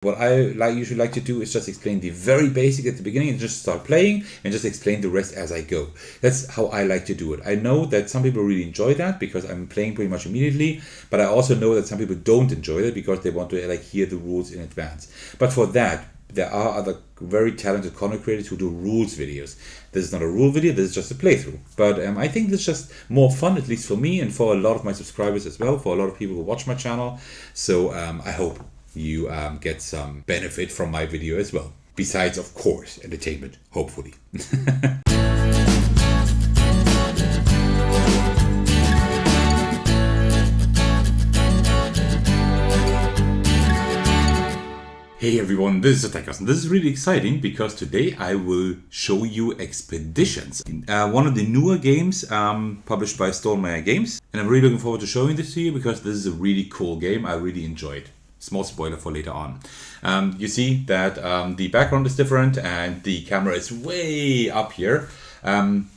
What I usually like to do is just explain the very basic at the beginning and just start playing and just explain the rest as I go. That's how I like to do it. I know that some people really enjoy that because I'm playing pretty much immediately, but I also know that some people don't enjoy it because they want to like hear the rules in advance. But for that, there are other very talented content creators who do rules videos. This is not a rule video, this is just a playthrough. But I think this is just more fun, at least for me and for a lot of my subscribers as well, for a lot of people who watch my channel. So I hope you get some benefit from my video as well. Besides, of course, entertainment, hopefully. Hey everyone, this is Thecos, and this is really exciting because today I will show you Expeditions. One of the newer games published by Stonemaier Games. And I'm really looking forward to showing this to you because this is a really cool game. I really enjoy it. Small spoiler for later on. You see that the background is different and the camera is way up here.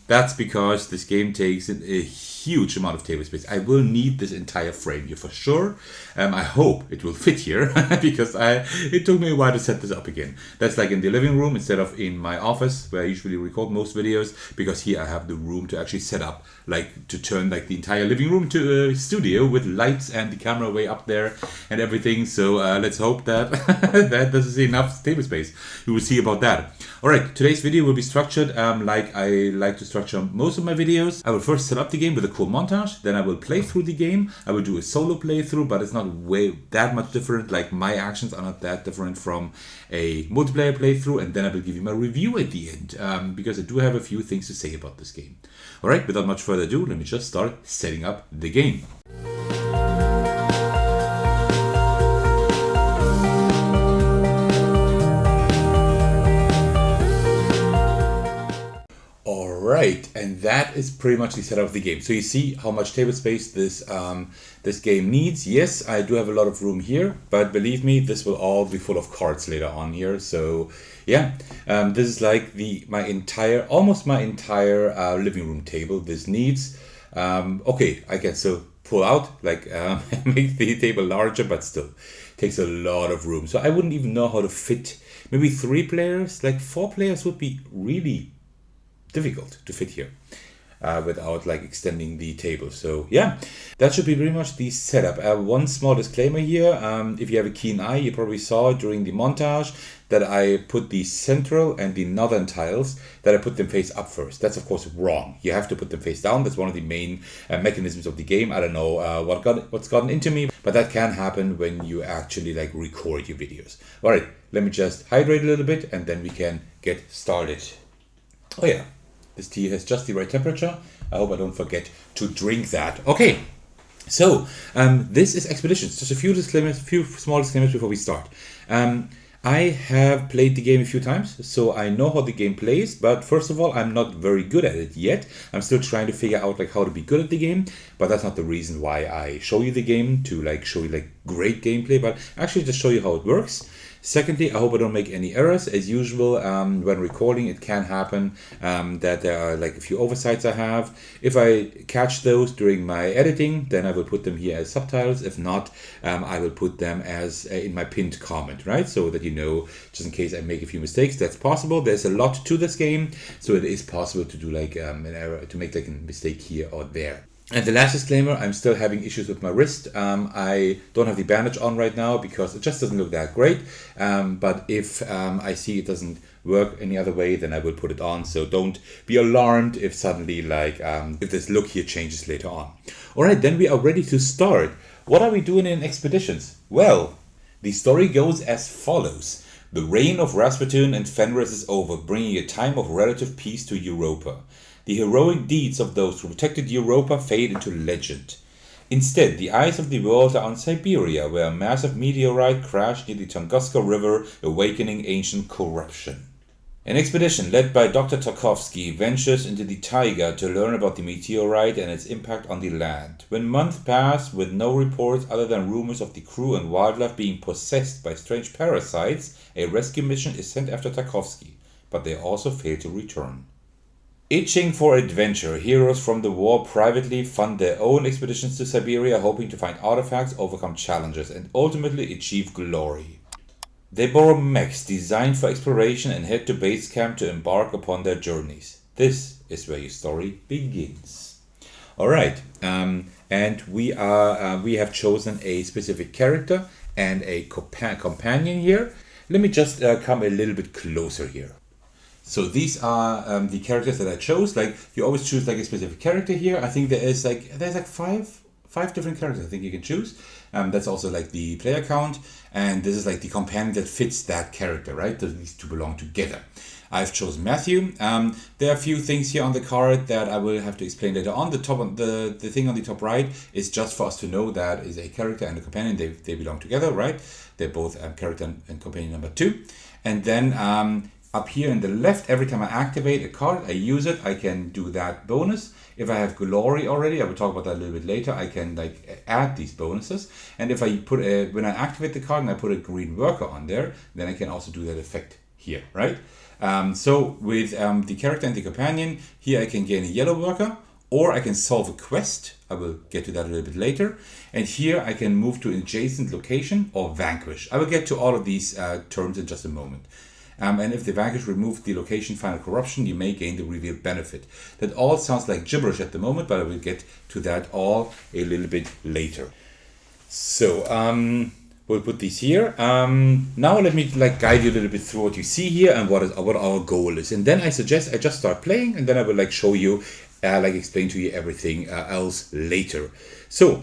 That's because this game takes a huge amount of table space. I will need this entire frame here for sure. I hope it will fit here because it took me a while to set this up again. That's like in the living room instead of in my office where I usually record most videos, because here I have the room to actually set up, like to turn like the entire living room to a studio with lights and the camera way up there and everything. So let's hope that that this is enough table space. We will see about that. Alright, today's video will be structured like I like to structure most of my videos. I will first set up the game with a cool montage, then I will play through the game. I will do a solo playthrough, but it's not that much different, like my actions are not that different from a multiplayer playthrough, and then I will give you my review at the end, because I do have a few things to say about this game. Alright, without much further ado, let me just start setting up the game. Right, and that is pretty much the setup of the game. So you see how much table space this game needs. Yes, I do have a lot of room here, but believe me, this will all be full of cards later on here. So yeah, this is like almost my entire living room table. This needs okay, I can still pull out, like make the table larger, but still takes a lot of room. So I wouldn't even know how to fit maybe 3 players. Like 4 players would be really difficult to fit here without like extending the table. So yeah, that should be pretty much the setup. One small disclaimer here, if you have a keen eye, you probably saw during the montage that I put the central and the northern tiles, that I put them face up first. That's of course wrong. You have to put them face down. That's one of the main mechanisms of the game. I don't know what's gotten into me, but that can happen when you actually like record your videos. All right, let me just hydrate a little bit and then we can get started. Oh yeah, this tea has just the right temperature. I hope I don't forget to drink that. Okay, so this is Expeditions. Just a few small disclaimers before we start. I have played the game a few times, so I know how the game plays, but first of all, I'm not very good at it yet. I'm still trying to figure out like how to be good at the game, but that's not the reason why I show you the game, to like show you like great gameplay, but actually just show you how it works. Secondly, I hope I don't make any errors. As usual, when recording, it can happen that there are like a few oversights I have. If I catch those during my editing, then I will put them here as subtitles. If not, I will put them as in my pinned comment, right? So that you know, just in case I make a few mistakes, that's possible. There's a lot to this game, so it is possible to do like an error, to make like a mistake here or there. And the last disclaimer, I'm still having issues with my wrist. I don't have the bandage on right now because it just doesn't look that great. But if I see it doesn't work any other way, then I will put it on. So don't be alarmed if suddenly like if this look here changes later on. All right, then we are ready to start. What are we doing in Expeditions? Well, the story goes as follows. The reign of Rasputin and Fenris is over, bringing a time of relative peace to Europa. The heroic deeds of those who protected Europa fade into legend. Instead, the eyes of the world are on Siberia, where a massive meteorite crashed near the Tunguska River, awakening ancient corruption. An expedition led by Dr. Tarkovsky ventures into the taiga to learn about the meteorite and its impact on the land. When months pass with no reports other than rumors of the crew and wildlife being possessed by strange parasites, a rescue mission is sent after Tarkovsky, but they also fail to return. Itching for adventure, heroes from the war privately fund their own expeditions to Siberia, hoping to find artifacts, overcome challenges, and ultimately achieve glory. They borrow mechs designed for exploration and head to base camp to embark upon their journeys. This is where your story begins. All right, and we have chosen a specific character and a companion here. Let me just come a little bit closer here. So these are the characters that I chose. Like, you always choose like a specific character here. I think there's like five different characters I think you can choose. That's also like the player count, and this is like the companion that fits that character, right? These two belong together. I've chosen Matthew. There are a few things here on the card that I will have to explain later on. The thing on the top right is just for us to know that is a character and a companion. They belong together, right? They're both character and companion number 2. And then up here in the left, every time I activate a card, I use it, I can do that bonus. If I have glory already, I will talk about that a little bit later, I can like add these bonuses. And if I put when I activate the card and I put a green worker on there, then I can also do that effect here, right? So with the character and the companion, here I can gain a yellow worker, or I can solve a quest. I will get to that a little bit later. And here I can move to an adjacent location or vanquish. I will get to all of these terms in just a moment. And if the vanquish removes the location final corruption, you may gain the revealed benefit. That all sounds like gibberish at the moment, but I will get to that all a little bit later. So we'll put these here. Now let me like guide you a little bit through what you see here and what our goal is. And then I suggest I just start playing, and then I will like show you, like explain to you everything else later. So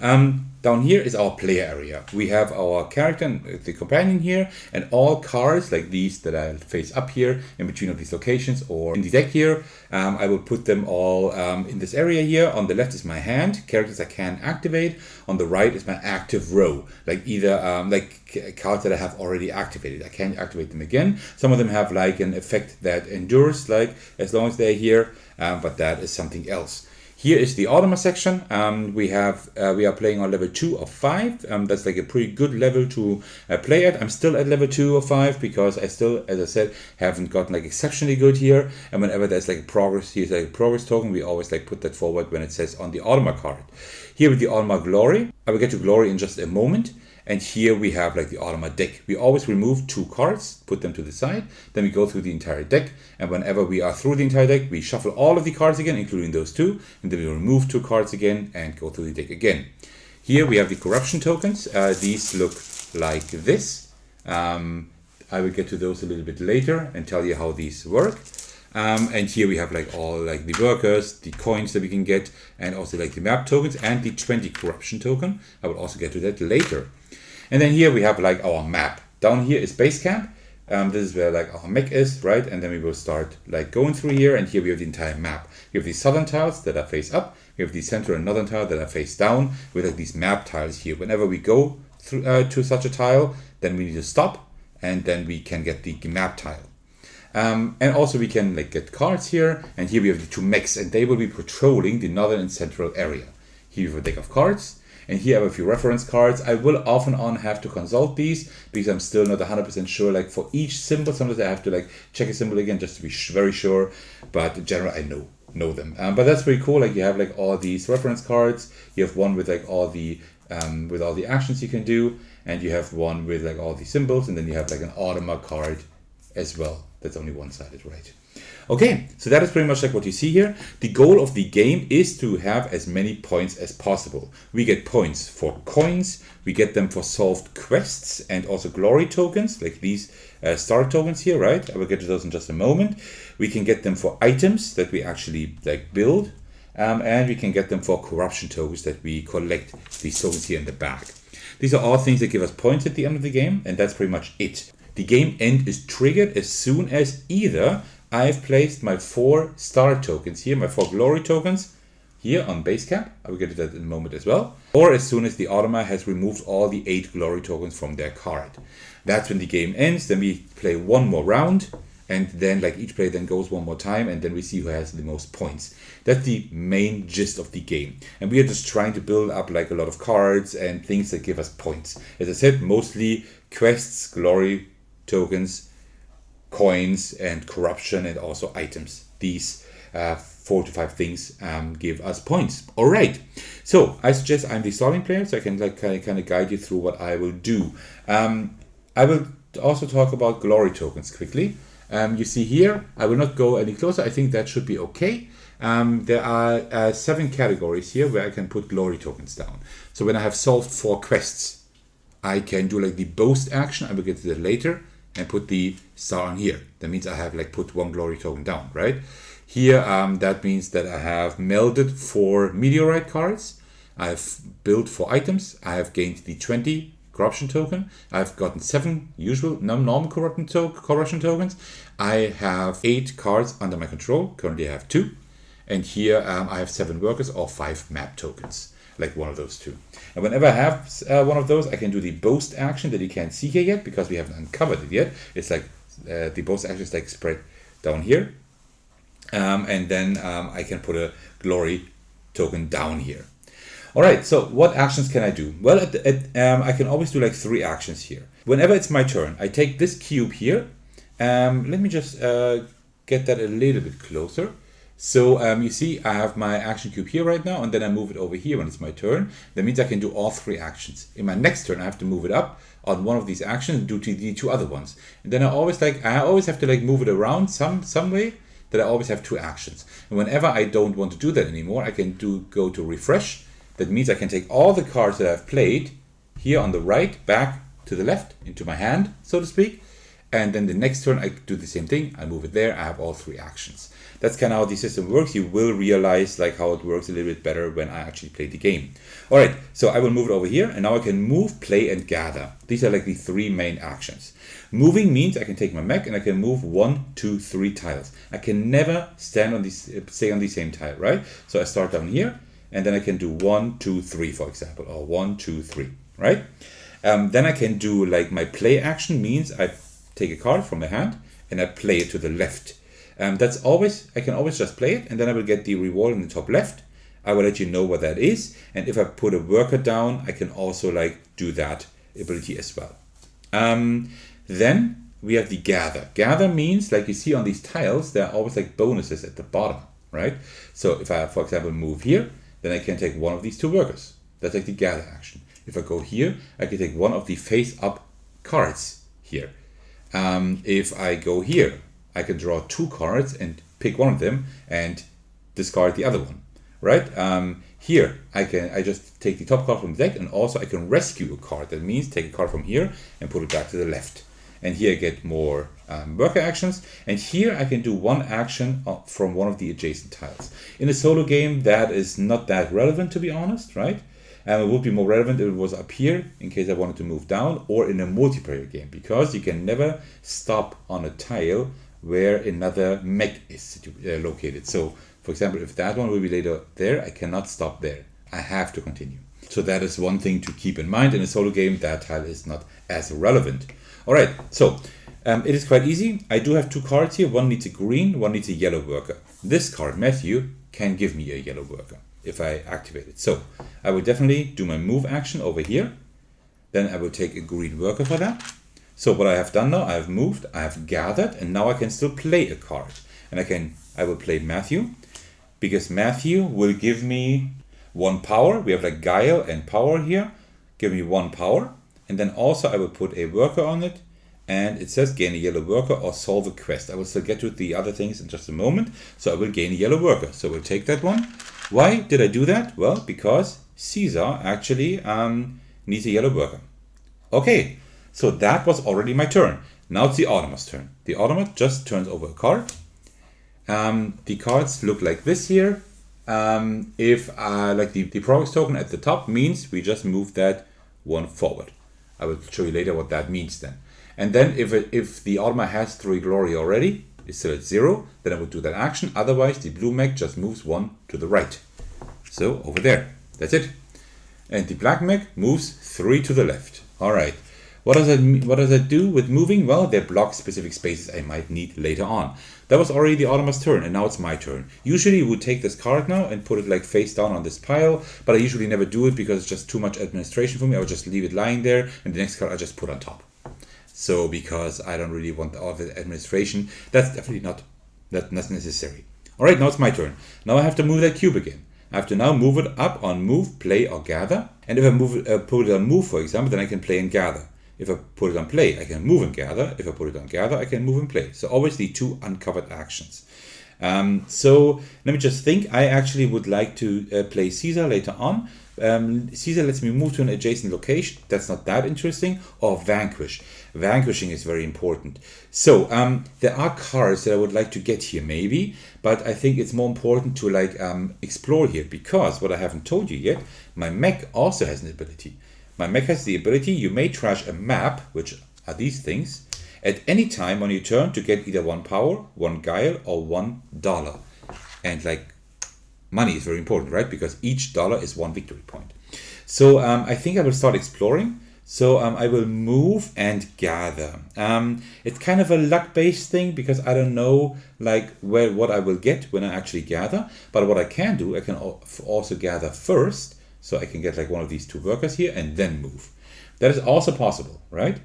down here is our player area. We have our character and the companion here, and all cards like these that I face up here in between of these locations or in the deck here. I will put them all in this area here. On the left is my hand, characters I can activate. On the right is my active row, like either like cards that I have already activated. I can't activate them again. Some of them have like an effect that endures, like as long as they're here, but that is something else. Here is the Automa section. We are playing on level 2 of 5. That's like a pretty good level to play at. I'm still at level 2 of 5 because I still, as I said, haven't gotten like exceptionally good here. And whenever there's like a progress, here's like a progress token, we always like put that forward when it says on the Automa card. Here with the Automa Glory, I will get to Glory in just a moment. And here we have like the Automa deck. We always remove 2 cards, put them to the side, then we go through the entire deck, and whenever we are through the entire deck, we shuffle all of the cards again, including those 2, and then we remove 2 cards again and go through the deck again. Here we have the corruption tokens. These look like this. I will get to those a little bit later and tell you how these work. And here we have like all like the workers, the coins that we can get, and also like the map tokens and the 20 corruption token. I will also get to that later. And then here we have like our map. Down here is base camp. This is where like our mech is, right? And then we will start like going through here, and here we have the entire map. We have the southern tiles that are face up. We have the central and northern tile that are face down with like these map tiles here. Whenever we go through to such a tile, then we need to stop, and then we can get the map tile. And also we can like get cards here, and here we have the 2 mechs, and they will be patrolling the northern and central area. Here we have a deck of cards, and here I have a few reference cards. I will off and on have to consult these because I'm still not 100% sure. Like for each symbol, sometimes I have to like check a symbol again just to be very sure. But in general, I know them. But that's pretty cool. Like you have like all these reference cards. You have one with like all the actions you can do, and you have one with like all the symbols, and then you have like an Automa card as well. That's only one-sided, right? Okay, so that is pretty much like what you see here. The goal of the game is to have as many points as possible. We get points for coins, we get them for solved quests, and also glory tokens, like these star tokens here, right? I will get to those in just a moment. We can get them for items that we actually like build, and we can get them for corruption tokens that we collect these tokens here in the back. These are all things that give us points at the end of the game, and that's pretty much it. The game end is triggered as soon as either I've placed my 4 star tokens here, my 4 glory tokens here on base camp. I will get to that in a moment as well. Or as soon as the Automa has removed all the 8 glory tokens from their card. That's when the game ends. Then we play one more round, and then like each player then goes one more time, and then we see who has the most points. That's the main gist of the game. And we are just trying to build up like a lot of cards and things that give us points. As I said, mostly quests, glory tokens, coins, and corruption, and also items. These 4 to 5 things give us points. All right. So I suggest I'm the starting player, so I can like kind of guide you through what I will do. I will to also talk about glory tokens quickly. You see here, I will not go any closer. I think that should be okay. There are 7 categories here where I can put glory tokens down. So when I have solved 4 quests, I can do like the boast action. I will get to that later and put the star on here. That means I have like put 1 glory token down, right? Here, that means that I have melded 4 meteorite cards. I've built 4 items. I have gained the 20 corruption token. I've gotten 7 usual normal corruption tokens. I have 8 cards under my control. Currently I have 2. And here I have 7 workers or 5 map tokens, like one of those 2. And whenever I have one of those, I can do the boast action that you can't see here yet because we haven't uncovered it yet. It's like the boast action is like spread down here. And then I can put a glory token down here. All right, so what actions can I do? Well, I can always do like 3 actions here. Whenever it's my turn, I take this cube here. Let me just get that a little bit closer. So you see, I have my action cube here right now, and then I move it over here when it's my turn. That means I can do all 3 actions. In my next turn, I have to move it up on one of these actions and do the 2 other ones. And then I always have to like move it around some way that I always have 2 actions. And whenever I don't want to do that anymore, I can go to refresh. That means I can take all the cards that I've played here on the right, back to the left, into my hand, so to speak. And then the next turn, I do the same thing. I move it there. I have all 3 actions. That's kind of how the system works. You will realize like how it works a little bit better when I actually play the game. All right, so I will move it over here, and now I can move, play, and gather. These are like the 3 main actions. Moving means I can take my mech and I can move 1, 2, 3 tiles. I can never stay on the same tile, right? So I start down here, and then I can do 1, 2, 3, for example, or 1, 2, 3, right? Then I can do like my play action means I take a card from my hand and I play it to the left. I can always just play it, and then I will get the reward in the top left. I will let you know what that is, and if I put a worker down, I can also like do that ability as well. Then we have the gather. Gather means, like you see on these tiles, there are always like bonuses at the bottom, right? So if I, for example, move here, then I can take one of these 2 workers. That's like the gather action. If I go here, I can take one of the face-up cards here. If I go here, I can draw 2 cards and pick one of them and discard the other one, right? Here, I just take the top card from the deck, and also I can rescue a card. That means take a card from here and put it back to the left. And here I get more worker actions. And here I can do 1 action from one of the adjacent tiles. In a solo game, that is not that relevant, to be honest, right? It would be more relevant if it was up here in case I wanted to move down, or in a multiplayer game, because you can never stop on a tile where another mech is located. So, for example, if that one will be later there, I cannot stop there. I have to continue. So that is one thing to keep in mind. In a solo game, that tile is not as relevant. All right, so it is quite easy. I do have 2 cards here. One needs a green, one needs a yellow worker. This card, Matthew, can give me a yellow worker if I activate it. So I will definitely do my move action over here. Then I will take a green worker for that. So what I have done now, I have moved, I have gathered, and now I can still play a card. And I will play Matthew, because Matthew will give me 1 power. We have like guile and power here. Give me 1 power. And then also I will put a worker on it. And it says gain a yellow worker or solve a quest. I will still get to the other things in just a moment. So I will gain a yellow worker. So we'll take that one. Why did I do that? Well, because Caesar actually needs a yellow worker. Okay. So that was already my turn. Now it's the automat's turn. The automat just turns over a card. The cards look like this here. If like the progress token at the top means we just move that 1 forward. I will show you later what that means then. And then if the automat has 3 glory already, it's still at 0, then I would do that action. Otherwise, the blue mech just moves 1 to the right. So over there, that's it. And the black mech moves 3 to the left. All right. What does that do with moving? Well, they block specific spaces I might need later on. That was already the automat's turn, and now it's my turn. Usually you would take this card now and put it like face down on this pile, but I usually never do it because it's just too much administration for me. I would just leave it lying there, and the next card I just put on top. So because I don't really want all the administration, that's definitely not necessary. All right, now it's my turn. Now I have to move that cube again. I have to now move it up on move, play, or gather. And if I put it on move, for example, then I can play and gather. If I put it on play, I can move and gather. If I put it on gather, I can move and play. So always the two uncovered actions. So let me just think. I actually would like to play Caesar later on. Caesar lets me move to an adjacent location. That's not that interesting. Or vanquish. Vanquishing is very important. So there are cards that I would like to get here maybe, but I think it's more important to like explore here, because what I haven't told you yet, my mech also has an ability. My mech has the ability, you may trash a map, which are these things, at any time on your turn to get either 1 power, 1 guile, or $1. And like, money is very important, right? Because each dollar is 1 victory point. So I think I will start exploring. So I will move and gather. It's kind of a luck-based thing, because I don't know like what I will get when I actually gather. But what I can do, I can also gather first. So I can get like one of these 2 workers here and then move. That is also possible, right?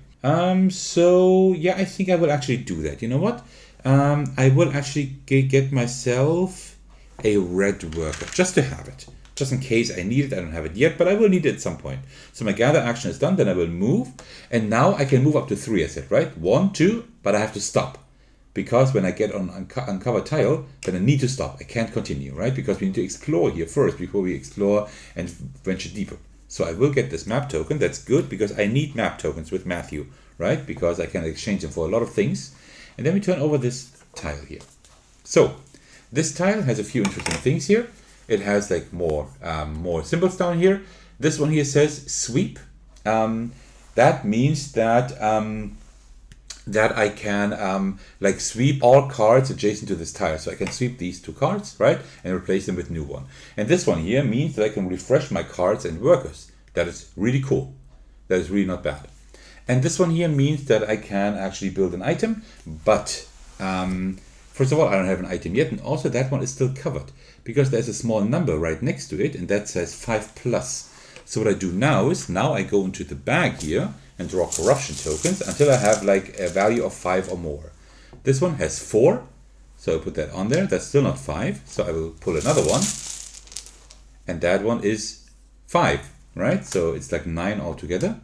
So yeah, I think I will actually do that. You know what? I will actually get myself a red worker just to have it. Just in case I need it. I don't have it yet, but I will need it at some point. So my gather action is done, then I will move. And now I can move up to 3, I said, right? 1, 2, but I have to stop. Because when I get on uncovered tile, then I need to stop. I can't continue, right? Because we need to explore here first before we explore and venture deeper. So I will get this map token. That's good, because I need map tokens with Matthew, right? Because I can exchange them for a lot of things. And then we turn over this tile here. So this tile has a few interesting things here. It has like more symbols down here. This one here says sweep. That means that that I can like sweep all cards adjacent to this tile. So I can sweep these 2 cards, right, and replace them with new one. And this one here means that I can refresh my cards and workers. That is really cool. That is really not bad. And this one here means that I can actually build an item, but first of all, I don't have an item yet, and also that one is still covered because there's a small number right next to it, and that says 5+. So what I do now is, now I go into the bag here and draw corruption tokens until I have like a value of 5 or more. This one has 4, so I put that on there. That's still not 5, so I will pull another one, and that one is 5, right? So it's like 9 altogether.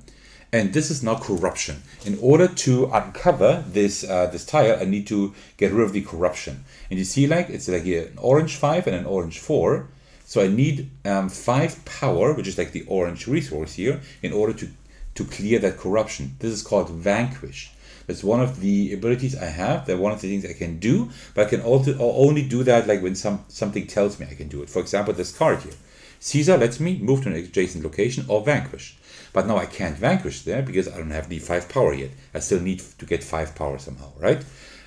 And this is now corruption. In order to uncover this this tile, I need to get rid of the corruption. And you see, like, it's like here, an orange 5 and an orange 4. So I need 5 power, which is like the orange resource here, in order to clear that corruption. This is called vanquish. That's one of the abilities I have. That's one of the things I can do, but I can also only do that like when something tells me I can do it. For example, this card here. Caesar lets me move to an adjacent location or vanquish. But now I can't vanquish there because I don't have the 5 power yet. I still need to get 5 power somehow, right?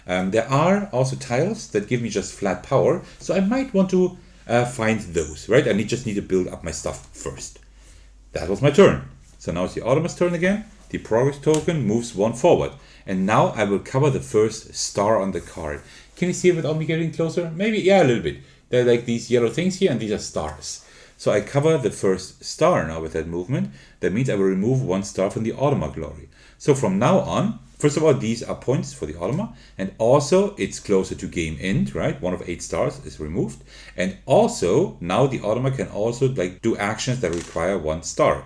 There are also tiles that give me just flat power, so I might want to find those, right? I just need to build up my stuff first. That was my turn. So now it's the Automa's turn again. The progress token moves 1 forward. And now I will cover the first star on the card. Can you see it without me getting closer? Maybe, yeah, a little bit. They're like these yellow things here, and these are stars. So I cover the first star now with that movement. That means I will remove 1 star from the Automa glory. So from now on, first of all, these are points for the Automa, and also it's closer to game end, right? 1 of 8 stars is removed. And also now the Automa can also like do actions that require 1 star.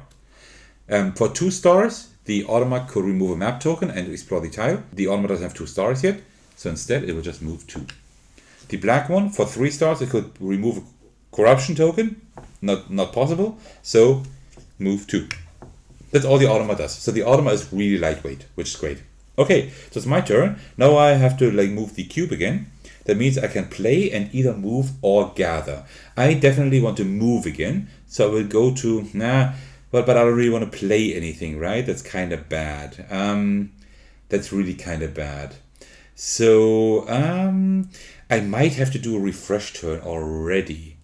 For 2 stars, the Automa could remove a map token and explore the tile. The Automa doesn't have 2 stars yet, so instead it will just move 2. The black one, for 3 stars, it could remove a corruption token. Not possible, so move 2. That's all the Automa does. So the Automa is really lightweight, which is great. Okay, so it's my turn. Now I have to like move the cube again. That means I can play and either move or gather. I definitely want to move again, so I will go to, but I don't really want to play anything, right? That's kind of bad. That's really kind of bad. So I might have to do a refresh turn already.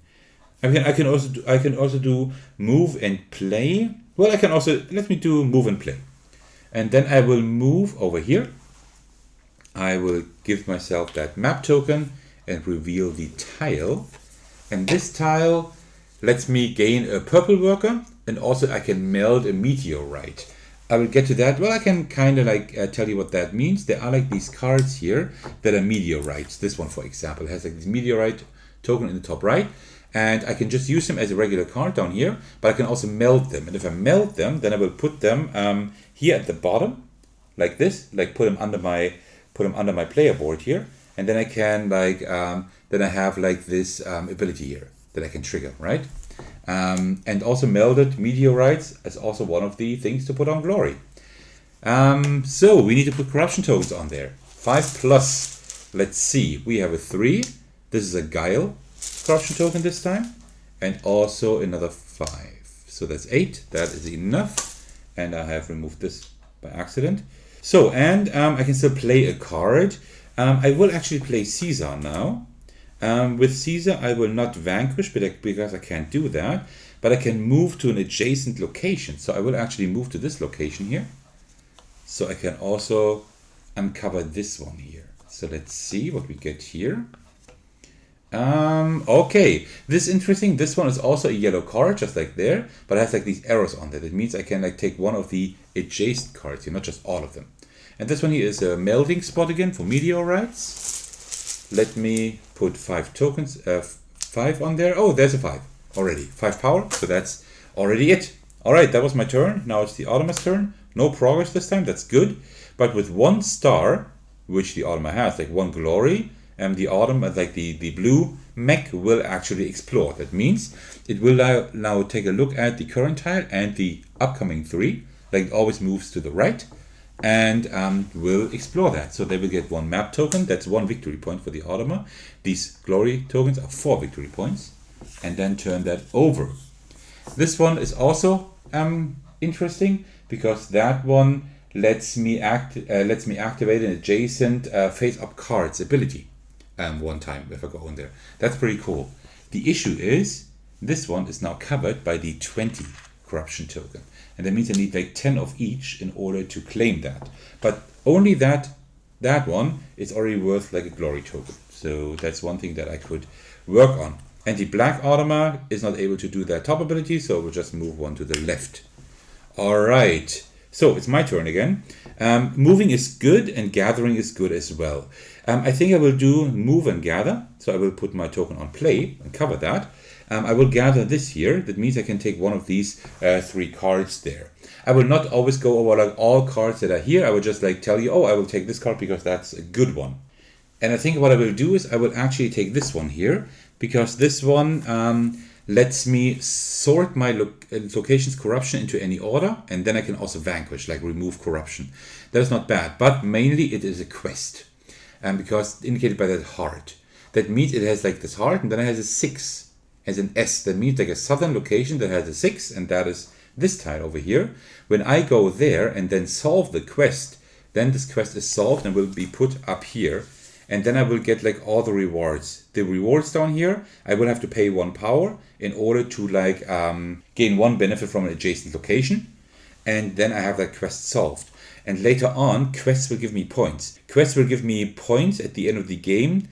I can also do move and play. Well, I can also, let me do move and play. And then I will move over here. I will give myself that map token and reveal the tile. And this tile lets me gain a purple worker, and also I can meld a meteorite. I will get to that. Well, I can kind of like tell you what that means. There are like these cards here that are meteorites. This one, for example, has like this meteorite token in the top right. And I can just use them as a regular card down here, but I can also meld them. And if I meld them, then I will put them here at the bottom. like this, like put them under my player board here, and then I can like then I have like this ability here that I can trigger, right? And also melded meteorites is also one of the things to put on glory. So we need to put corruption tokens on there. 5 plus. Let's see. We have a 3. This is a guile corruption token this time, and also another 5. So that's 8. That is enough. And I have removed this by accident. So, and I can still play a card. I will actually play Caesar now. With Caesar, I will not vanquish because I can't do that, but I can move to an adjacent location. So I will actually move to this location here. So I can also uncover this one here. So let's see what we get here. Okay, this is interesting. This one is also a yellow card, just like there, but it has like these arrows on there. That means I can like take one of the adjacent cards here, not just all of them. And this one here is a melting spot again for meteorites. Let me put 5 tokens, 5 on there. Oh, there's a 5 already. 5 power, so that's already it. All right, that was my turn. Now it's the Automa's turn. No progress this time, that's good. But with 1 star, which the Automa has, like 1 glory, and the Automa, like the blue mech, will actually explore. That means it will now take a look at the current tile and the upcoming 3. Like it always moves to the right, and will explore that. So they will get 1 map token. That's 1 victory point for the Automa. These glory tokens are 4 victory points, and then turn that over. This one is also interesting because that one lets me activate an adjacent face-up cards ability one time if I go in there. That's pretty cool. The issue is this one is now covered by the 20 corruption token, and that means I need like 10 of each in order to claim that. But only that one is already worth like a glory token. So that's one thing that I could work on. And the black Automa is not able to do that top ability, so we'll just move one to the left. All right, so it's my turn again. Moving is good and gathering is good as well. I think I will do move and gather. So I will put my token on play and cover that. I will gather this here. That means I can take one of these 3 cards there. I will not always go over like all cards that are here. I will just like tell you, oh, I will take this card because that's a good one. And I think what I will do is I will actually take this one here, because this one lets me sort my location's corruption into any order, and then I can also vanquish, like remove corruption. That is not bad, but mainly it is a quest, because indicated by that heart. That means it has like this heart, and then it has a 6 as an S. That means like a southern location that has a 6, and that is this tile over here. When I go there and then solve the quest, then this quest is solved and will be put up here. And then I will get like all the rewards. The rewards down here, I will have to pay 1 power in order to like gain 1 benefit from an adjacent location. And then I have that quest solved. And later on, quests will give me points. Quests will give me points at the end of the game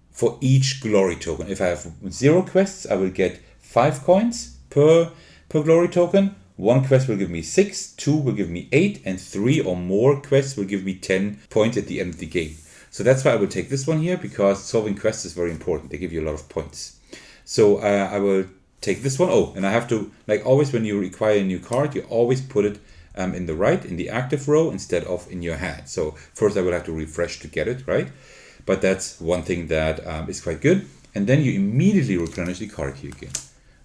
for each glory token. If I have 0 quests, I will get 5 coins per glory token. 1 quest will give me 6, 2 will give me 8, and 3 or more quests will give me 10 points at the end of the game. So that's why I will take this one here, because solving quests is very important. They give you a lot of points. So I will take this one. Oh, and I have to, like always when you require a new card, you always put it in the right, in the active row, instead of in your hand. So first I will have to refresh to get it, right? But that's one thing that is quite good. And then you immediately replenish the card here again.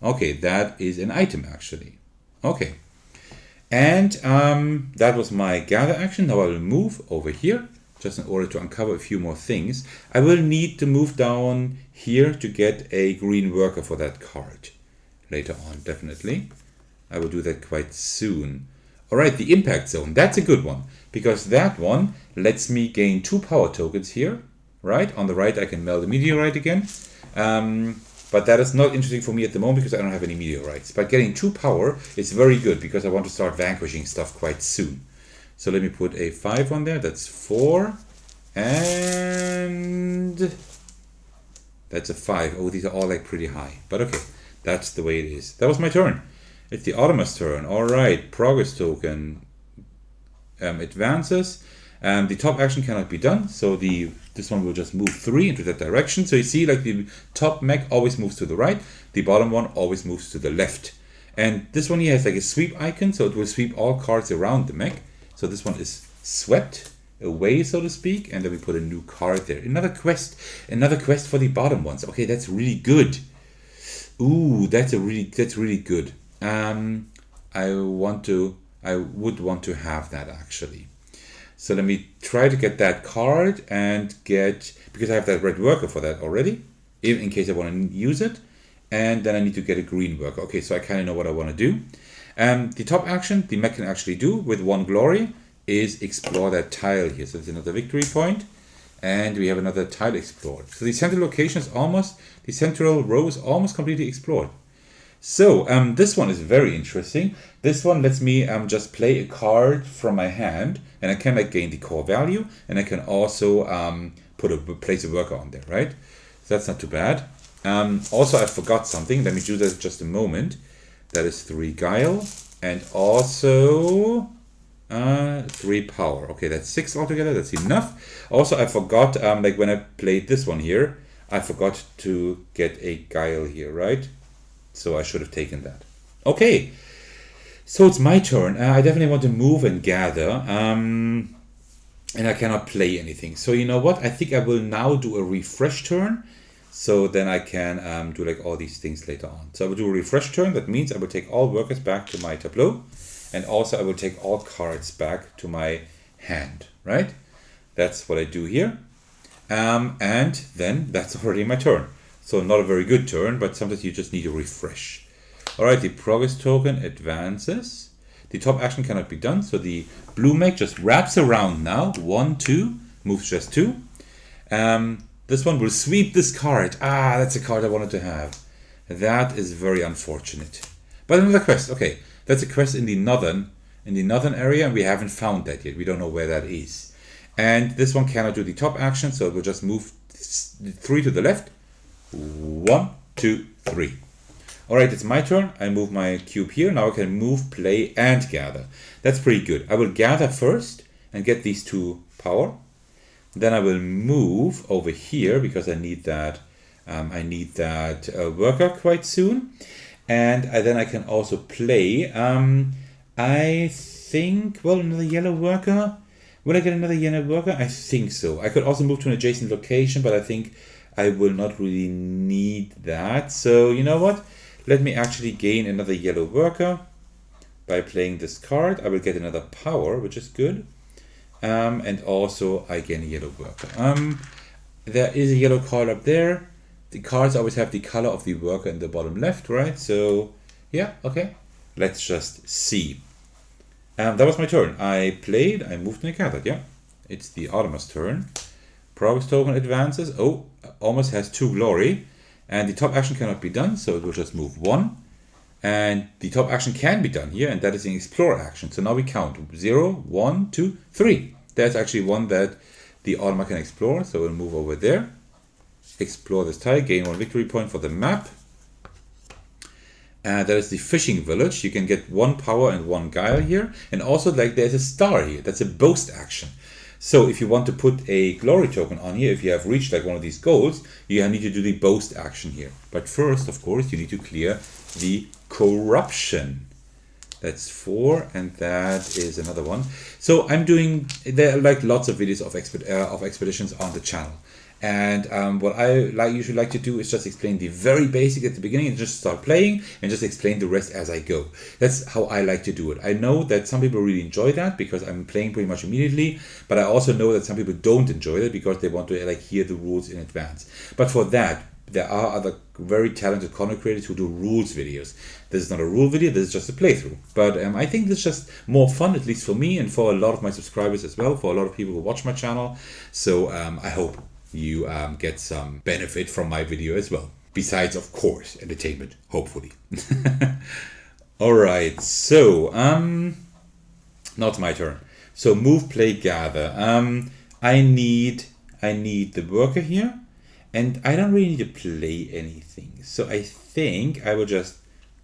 Okay, that is an item actually. Okay. And that was my gather action. Now I will move over here, just in order to uncover a few more things. I will need to move down here to get a green worker for that card. Later on, definitely. I will do that quite soon. Alright, the impact zone. That's a good one, because that one lets me gain 2 power tokens here. Right? On the right, I can melt a meteorite again. But that is not interesting for me at the moment because I don't have any meteorites. But getting 2 power is very good because I want to start vanquishing stuff quite soon. So let me put a 5 on there. That's 4. And that's a 5. Oh, these are all like pretty high. But okay, that's the way it is. That was my turn. It's the Automa's turn. All right, progress token advances. The top action cannot be done. So this one will just move 3 into that direction. So you see like the top mech always moves to the right. The bottom one always moves to the left. And this one here has like a sweep icon. So it will sweep all cards around the mech. So this one is swept away, so to speak, and then we put a new card there. Another quest for the bottom ones. Okay, that's really good. Ooh, that's really good. I would want to have that actually. So let me try to get that card and because I have that red worker for that already, even in case I want to use it. And then I need to get a green worker. Okay, so I kind of know what I want to do. The top action the mech can actually do with 1 glory is explore that tile here. So there's another victory point, and we have another tile explored. So the central location is the central row is almost completely explored. So this one is very interesting. This one lets me just play a card from my hand, and I can gain the core value, and I can also place a worker on there, right? So that's not too bad. Also, I forgot something. Let me do that in just a moment. That is 3 guile, and also 3 power. Okay, that's 6 altogether. That's enough. Also, I forgot, when I played this one here, I forgot to get a guile here, right? So I should have taken that. Okay, so it's my turn. I definitely want to move and gather, and I cannot play anything. So you know what? I think I will now do a refresh turn. So then I can do all these things later on. So I will do a refresh turn. That means I will take all workers back to my tableau. And also I will take all cards back to my hand, right? That's what I do here. And then that's already my turn. So not a very good turn, but sometimes you just need a refresh. All right, the progress token advances. The top action cannot be done. So the blue mech just wraps around now. 1, 2, moves just 2. This one will sweep this card. Ah, that's a card I wanted to have. That is very unfortunate. But another quest. Okay, that's a quest in the northern area, and we haven't found that yet. We don't know where that is. And this one cannot do the top action, so it will just move 3 to the left. 1, 2, 3. All right, it's my turn. I move my cube here. Now I can move, play, and gather. That's pretty good. I will gather first and get these 2 power. Then I will move over here because I need that. Worker quite soon, and then I can also play. I think another yellow worker. Will I get another yellow worker? I think so. I could also move to an adjacent location, but I think I will not really need that. So you know what? Let me actually gain another yellow worker by playing this card. I will get another power, which is good. And also I gain a yellow worker. There is a yellow card up there. The cards always have the color of the worker in the bottom left, right? So yeah, okay. Let's just see. That was my turn. I played, I moved and I gathered, yeah. It's the Artemis turn. Progress token advances. Oh, almost has 2 glory. And the top action cannot be done, so it will just move 1. And the top action can be done here, and that is an explore action. So now we count 0, 1, 2, 3. That's actually one that the Automa can explore. So we'll move over there, explore this tile, gain 1 victory point for the map. That is the fishing village. You can get 1 power and 1 guile here. And also there's a star here. That's a boast action. So if you want to put a glory token on here, if you have reached one of these goals, you need to do the boast action here. But first, of course, you need to clear the corruption. That's 4, and that is another one. So there are lots of videos of expeditions on the channel. And what I usually like to do is just explain the very basic at the beginning and just start playing and just explain the rest as I go. That's how I like to do it. I know that some people really enjoy that because I'm playing pretty much immediately, but I also know that some people don't enjoy that because they want to hear the rules in advance. But for that, there are other very talented content creators who do rules videos. This is not a rule video, this is just a playthrough. But I think this is just more fun, at least for me and for a lot of my subscribers as well, for a lot of people who watch my channel. So I hope you get some benefit from my video as well. Besides, of course, entertainment, hopefully. Alright, so now it's my turn. So move, play, gather. I need the worker here. And I don't really need to play anything. So I think I will just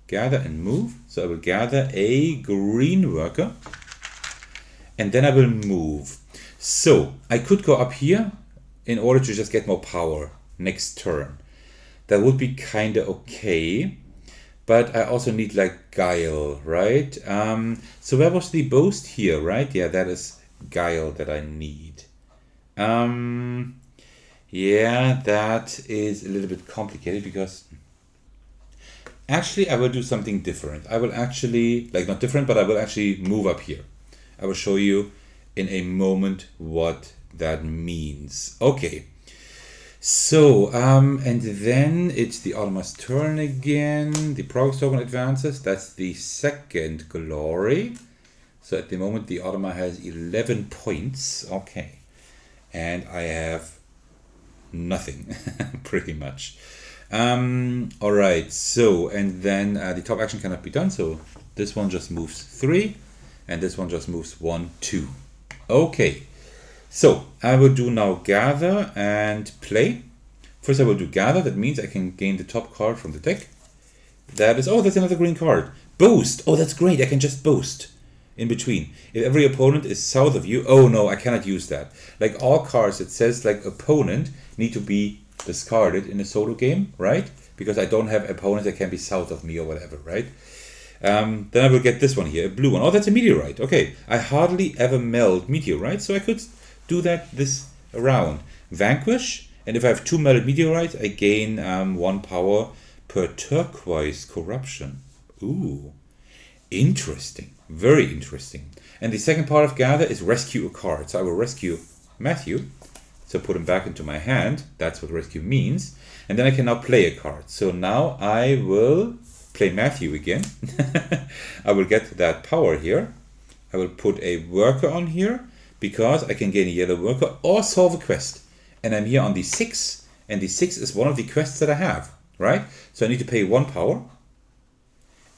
gather and move. So I will gather a green worker. And then I will move. So I could go up here in order to just get more power next turn. That would be kind of okay. But I also need guile, right? So where was the boast here, right? Yeah, that is guile that I need. Yeah, that is a little bit complicated because actually I will do something different. I will actually, like not different, but I will actually move up here. I will show you in a moment what that means. Okay. So, and then it's the Automa's turn again. The progress token advances. That's the second glory. So at the moment the Automa has 11 points. Okay. And I have nothing, pretty much. Alright, so, and then the top action cannot be done. So this one just moves 3. And this one just moves 1, 2. Okay. So I will do now gather and play. First I will do gather. That means I can gain the top card from the deck. That is, oh, that's another green card. Boost. Oh, that's great. I can just boost in between. If every opponent is south of you, oh no, I cannot use that. Like all cards, it says like opponent need to be discarded in a solo game, right? Because I don't have opponents that can be south of me or whatever, right? Then I will get this one here, a blue one. Oh, that's a meteorite. Okay, I hardly ever meld meteorites, so I could do that this round. Vanquish, and if I have 2 melted meteorites, I gain 1 power per turquoise corruption. Ooh, interesting, very interesting. And the second part of gather is rescue a card. So I will rescue Matthew, so put him back into my hand. That's what rescue means. And then I can now play a card. So now I will play Matthew again. I will get that power here. I will put a worker on here, because I can gain a yellow worker or solve a quest. And I'm here on the 6, and the 6 is one of the quests that I have, right? So I need to pay 1 power.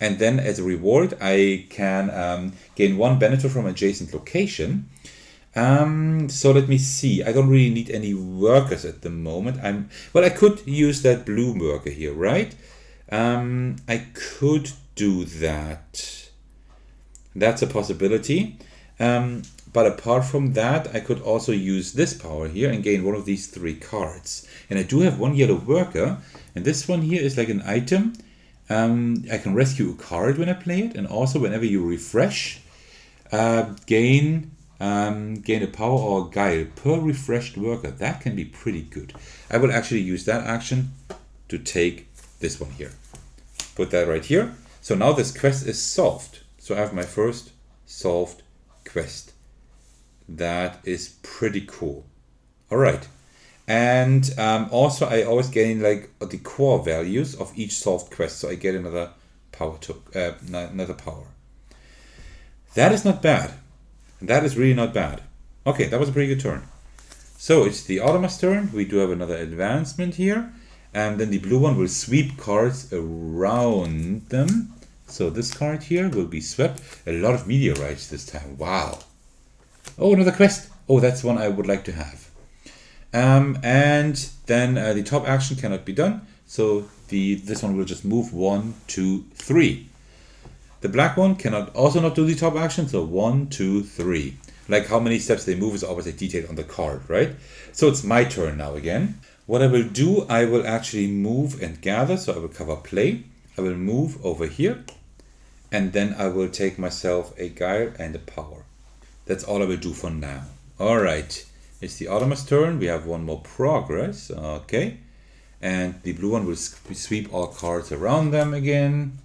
And then as a reward, I can gain 1 benefit from adjacent location. So let me see. I don't really need any workers at the moment. Well, I could use that blue worker here, right? I could do that. That's a possibility. But apart from that, I could also use this power here and gain one of these 3 cards. And I do have 1 yellow worker, and this one here is like an item. I can rescue a card when I play it, and also whenever you refresh, gain a power or a guile per refreshed worker. That can be pretty good. I will actually use that action to take this one here. Put that right here. So now this quest is solved. So I have my first solved quest. That is pretty cool. All right. And also I always gain like the core values of each solved quest. So I get another power another power. That is not bad. That is really not bad. Okay, that was a pretty good turn. So it's the Automa's turn. We do have another advancement here. And then the blue one will sweep cards around them. So this card here will be swept. A lot of meteorites this time. Wow. Oh, another quest. Oh, that's one I would like to have. And then the top action cannot be done. So this one will just move 1, 2, 3. The black one cannot also not do the top action. So 1, 2, 3. Like how many steps they move is always a detail on the card, right? So it's my turn now again. What I will do, I will actually move and gather. So I will cover play. I will move over here. And then I will take myself a guile and a power. That's all I will do for now. All right. It's the Automa's turn. We have 1 more progress. Okay. And the blue one will sweep all cards around them again.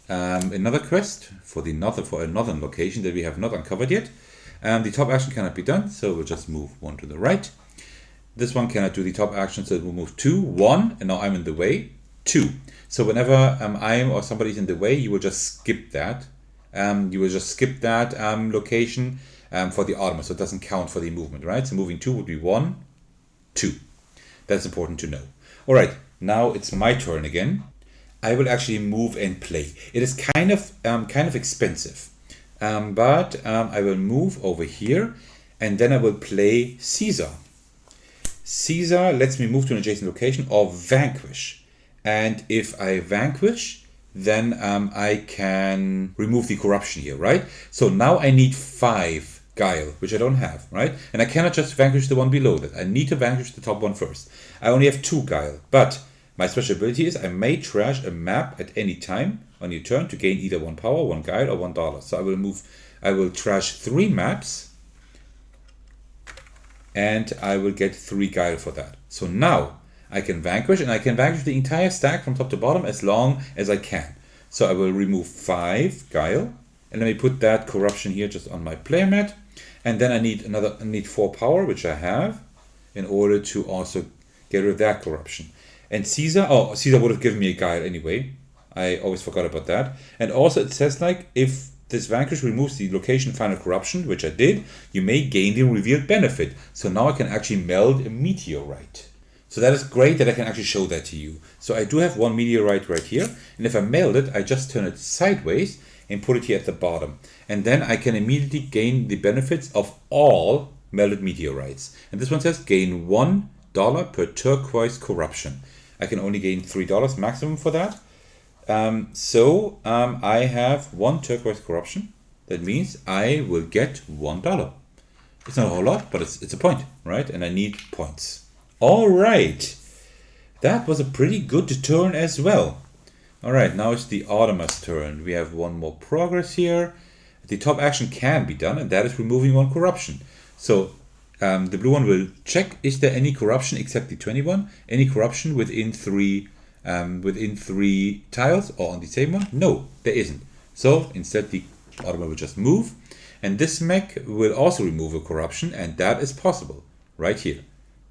Another quest for another location that we have not uncovered yet. The top action cannot be done, so we'll just move 1 to the right. This one cannot do the top action, so it will move 2, 1, and now I'm in the way, 2. So whenever I am or somebody's in the way, you will just skip that. Location for the Automa, so it doesn't count for the movement, right? So moving 2 would be 1, 2. That's important to know. All right, now it's my turn again. I will actually move and play. It is kind of expensive, but I will move over here, and then I will play Caesar. Caesar lets me move to an adjacent location or vanquish, and if I vanquish, then I can remove the corruption here, right? So now I need 5 guile, which I don't have, right? And I cannot just vanquish the one below that. I need to vanquish the top one first. I only have 2 guile, but my special ability is I may trash a map at any time on your turn to gain either 1 power, 1 guile, or $1. So I will trash 3 maps, and I will get 3 guile for that. So now I can vanquish, and I can vanquish the entire stack from top to bottom as long as I can. So I will remove 5 guile, and let me put that corruption here just on my player mat. And then I need 4 power, which I have, in order to also get rid of that corruption. And Caesar would have given me a guile anyway. I always forgot about that. And also it says like, if this vanquish removes the location final corruption, which I did, you may gain the revealed benefit. So now I can actually meld a meteorite. So that is great that I can actually show that to you. So I do have 1 meteorite right here. And if I meld it, I just turn it sideways and put it here at the bottom. And then I can immediately gain the benefits of all melded meteorites. And this one says gain $1 per turquoise corruption. I can only gain $3 maximum for that. I have 1 turquoise corruption. That means I will get $1. It's not a whole lot, but it's a point, right? And I need points. All right. That was a pretty good turn as well. All right, now it's the Automa's turn. We have 1 more progress here. The top action can be done, and that is removing 1 corruption. So the blue one will check, is there any corruption except the 21? Any corruption within 3 tiles or on the same one? No, there isn't. So instead the Automa will just move, and this mech will also remove a corruption, and that is possible right here.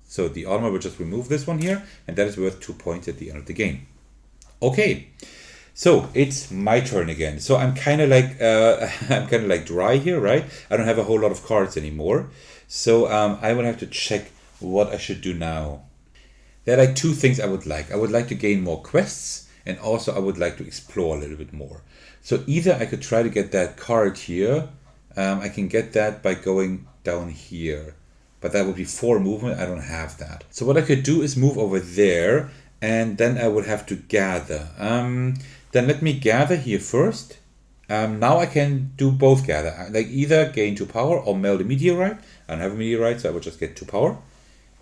So the Automa will just remove this one here, and that is worth 2 points at the end of the game. Okay, so it's my turn again. So I'm kind of like dry here, right? I don't have a whole lot of cards anymore. So I will have to check what I should do now. There are like 2 things I would like. I would like to gain more quests, and also I would like to explore a little bit more. So either I could try to get that card here. I can get that by going down here, but that would be 4 movement. I don't have that. So what I could do is move over there, and then I would have to gather. Then let me gather here first. Now I can do both gather, like either gain 2 power or meld a meteorite. I don't have a meteorite, so I will just get 2 power.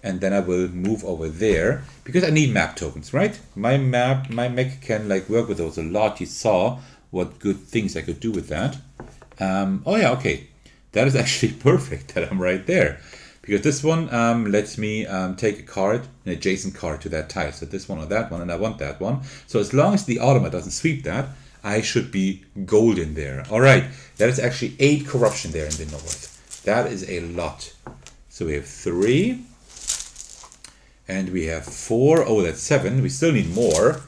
And then I will move over there, because I need map tokens, right? My mech can like work with those a lot. You saw what good things I could do with that. Oh yeah, okay. That is actually perfect that I'm right there. Because this one lets me take a card, an adjacent card to that tile. So this one or that one, and I want that one. So as long as the Automa doesn't sweep that, I should be golden there. All right, that is actually 8 corruption there in the north. That is a lot. So we have 3. And we have 4. Oh, that's 7. We still need more.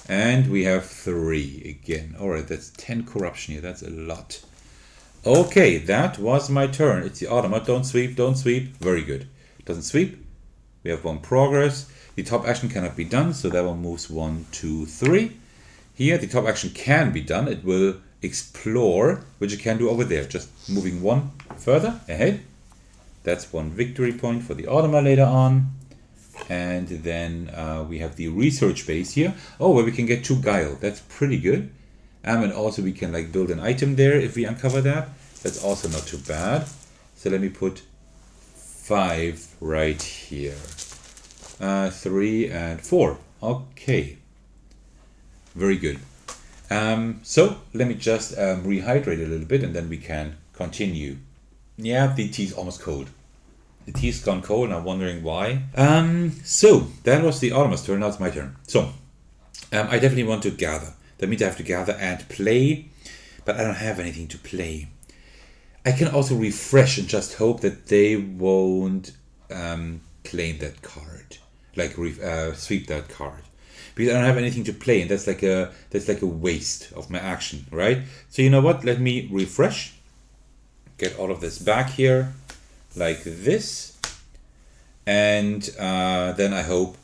And we have 3 again. All right, that's 10 corruption here. That's a lot. Okay, that was my turn. It's the Automa. Don't sweep, don't sweep. Very good. Doesn't sweep. We have 1 progress. The top action cannot be done, so that one moves 1, 2, 3. Here, the top action can be done. It will explore, which it can do over there. Just moving 1 further ahead. That's 1 victory point for the Automa later on. And then we have the research base here. Oh, where we can get 2 guile. That's pretty good. And also we can like build an item there if we uncover that. That's also not too bad. So let me put 5 right here. 3 and 4. Okay. Very good. So let me just rehydrate a little bit, and then we can continue. Yeah, the tea is almost cold. The tea's gone cold, and I'm wondering why. So that was the Automa's turn. Now it's my turn. So I definitely want to gather. That means I have to gather and play, but I don't have anything to play. I can also refresh and just hope that they won't claim that card, like sweep that card, because I don't have anything to play, and that's like a waste of my action, right? So you know what? Let me refresh. Get all of this back here, like this, and then I hope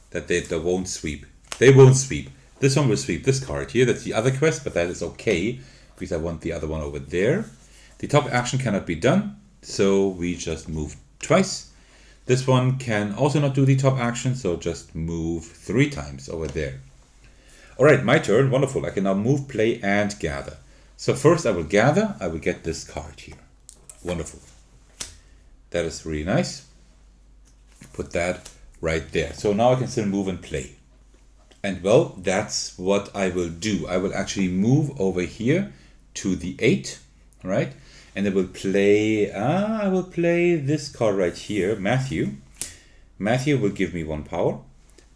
that they won't sweep. They won't sweep. This one will sweep this card here. That's the other quest, but that is okay because I want the other one over there. The top action cannot be done, so we just move twice. This one can also not do the top action, so just move 3 times over there. All right, my turn. Wonderful. I can now move, play, and gather. So first I will gather. I will get this card here. Wonderful. That is really nice. Put that right there. So now I can still move and play. And well, that's what I will do. I will actually move over here to the 8, right? and I will play this card right here, Matthew. Matthew will give me 1 power,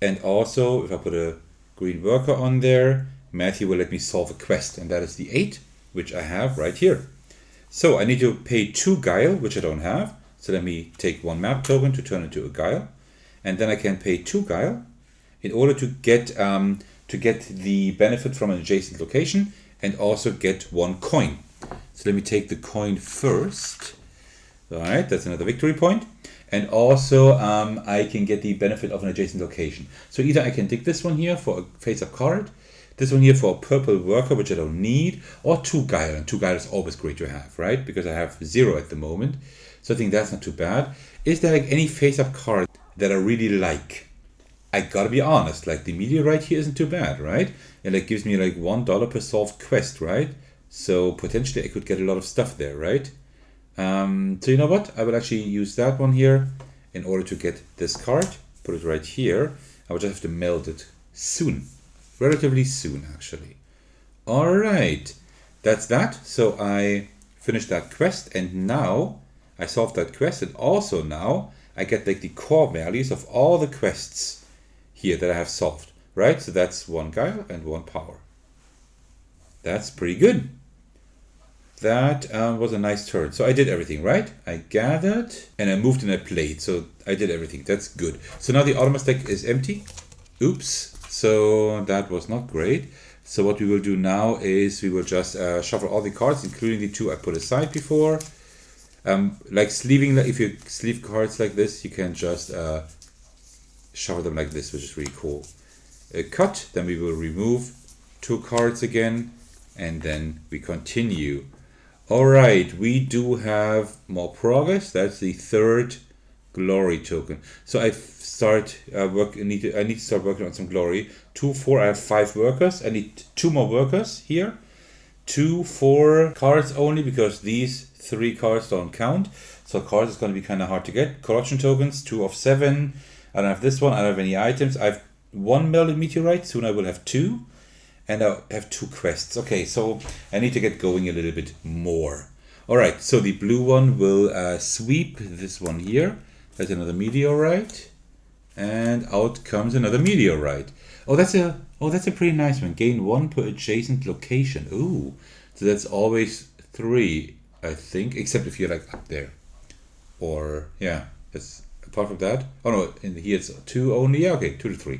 and also if I put a green worker on there, Matthew will let me solve a quest, and that is the 8, which I have right here. So I need to pay 2 guile, which I don't have. So let me take 1 map token to turn into a guile, and then I can pay 2 guile in order to get the benefit from an adjacent location, and also get 1 coin. So let me take the coin first. All right, that's another victory point. And also I can get the benefit of an adjacent location. So either I can take this one here for a face-up card, this one here for a purple worker, which I don't need, or 2 guile. And 2 guile is always great to have, right? Because I have 0 at the moment. So I think that's not too bad. Is there like any face-up card that I really like? I gotta be honest, like the meteorite here isn't too bad, right? And it gives me like $1 per solved quest, right? So potentially I could get a lot of stuff there, right? So you know what? I will actually use that one here in order to get this card. Put it right here. I will just have to meld it soon. Relatively soon, actually. Alright, that's that. So I finished that quest, and now I solved that quest, and also now I get like the core values of all the quests here that I have solved, right? So that's 1 guile and 1 power. That's pretty good. That was a nice turn. So I did everything, right? I gathered and I moved and I played. So I did everything. That's good. So now the Autonomous deck is empty. Oops. So that was not great. So what we will do now is we will just shuffle all the cards, including the 2 I put aside before. Like sleeving, if you sleeve cards like this, you can just shuffle them like this, which is really cool. Cut, then we will remove 2 cards again, and then we continue. Alright, we do have more progress. That's the 3rd glory token. So I need to start working on some glory. 2, 4, I have 5 workers. I need 2 more workers here. 2, 4 cards only, because these 3 cards don't count. So cards is going to be kind of hard to get. Corruption tokens, 2 of 7. I don't have this one. I don't have any items. I have 1 melted meteorite. Soon I will have 2. And I have 2 quests. Okay, so I need to get going a little bit more. Alright, so the blue one will sweep this one here. There's another meteorite. And out comes another meteorite. Oh, that's a pretty nice one. Gain 1 per adjacent location. Ooh, so that's always 3, I think. Except if you're like up there. Or, yeah, that's apart from that. Oh no, in here it's 2 only. Yeah, okay, 2 to 3.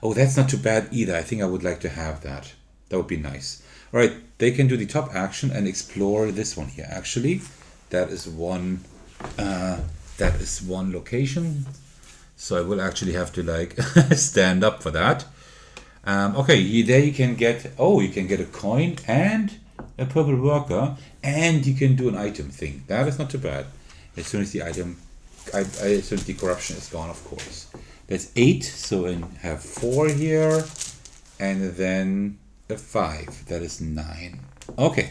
Oh, that's not too bad either. I think I would like to have that. That would be nice. All right, they can do the top action and explore this one here. Actually, that is one location. So I will actually have to like stand up for that. Okay, there you can get. Oh, you can get a coin and a purple worker, and you can do an item thing. That is not too bad. As soon as the item, as soon as the corruption is gone, of course. That's 8, so I have 4 here, and then a 5. That is 9. Okay.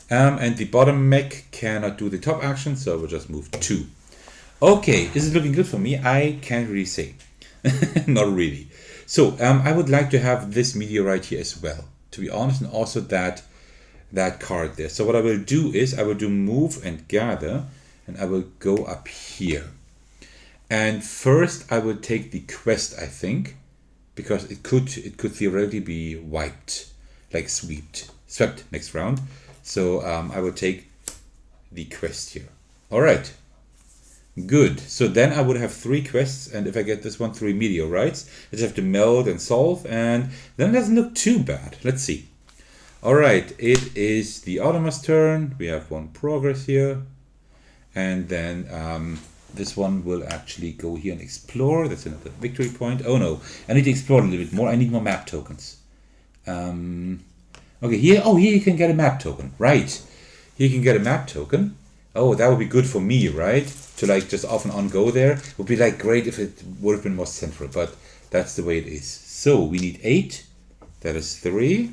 And the bottom mech cannot do the top action, so we'll just move 2. Okay, is it looking good for me? I can't really say. Not really. So I would like to have this meteorite here as well, to be honest, and also that card there. So what I will do is I will do move and gather, and I will go up here. And first I will take the quest, I think, because it could theoretically be wiped, like swept next round. So I will take the quest here. All right, good. So then I would have 3 quests, and if I get this one, 3 meteorites, I just have to meld and solve, and then it doesn't look too bad. Let's see. All right, it is the Autonomous turn. We have 1 progress here, and then this one will actually go here and explore. That's another victory point. Oh no, I need to explore a little bit more. I need more map tokens. Okay, here you can get a map token. Right, here you can get a map token. Oh, that would be good for me, right? To like just off and on go there. Would be like great if it would have been more central, but that's the way it is. So we need 8. That is 3.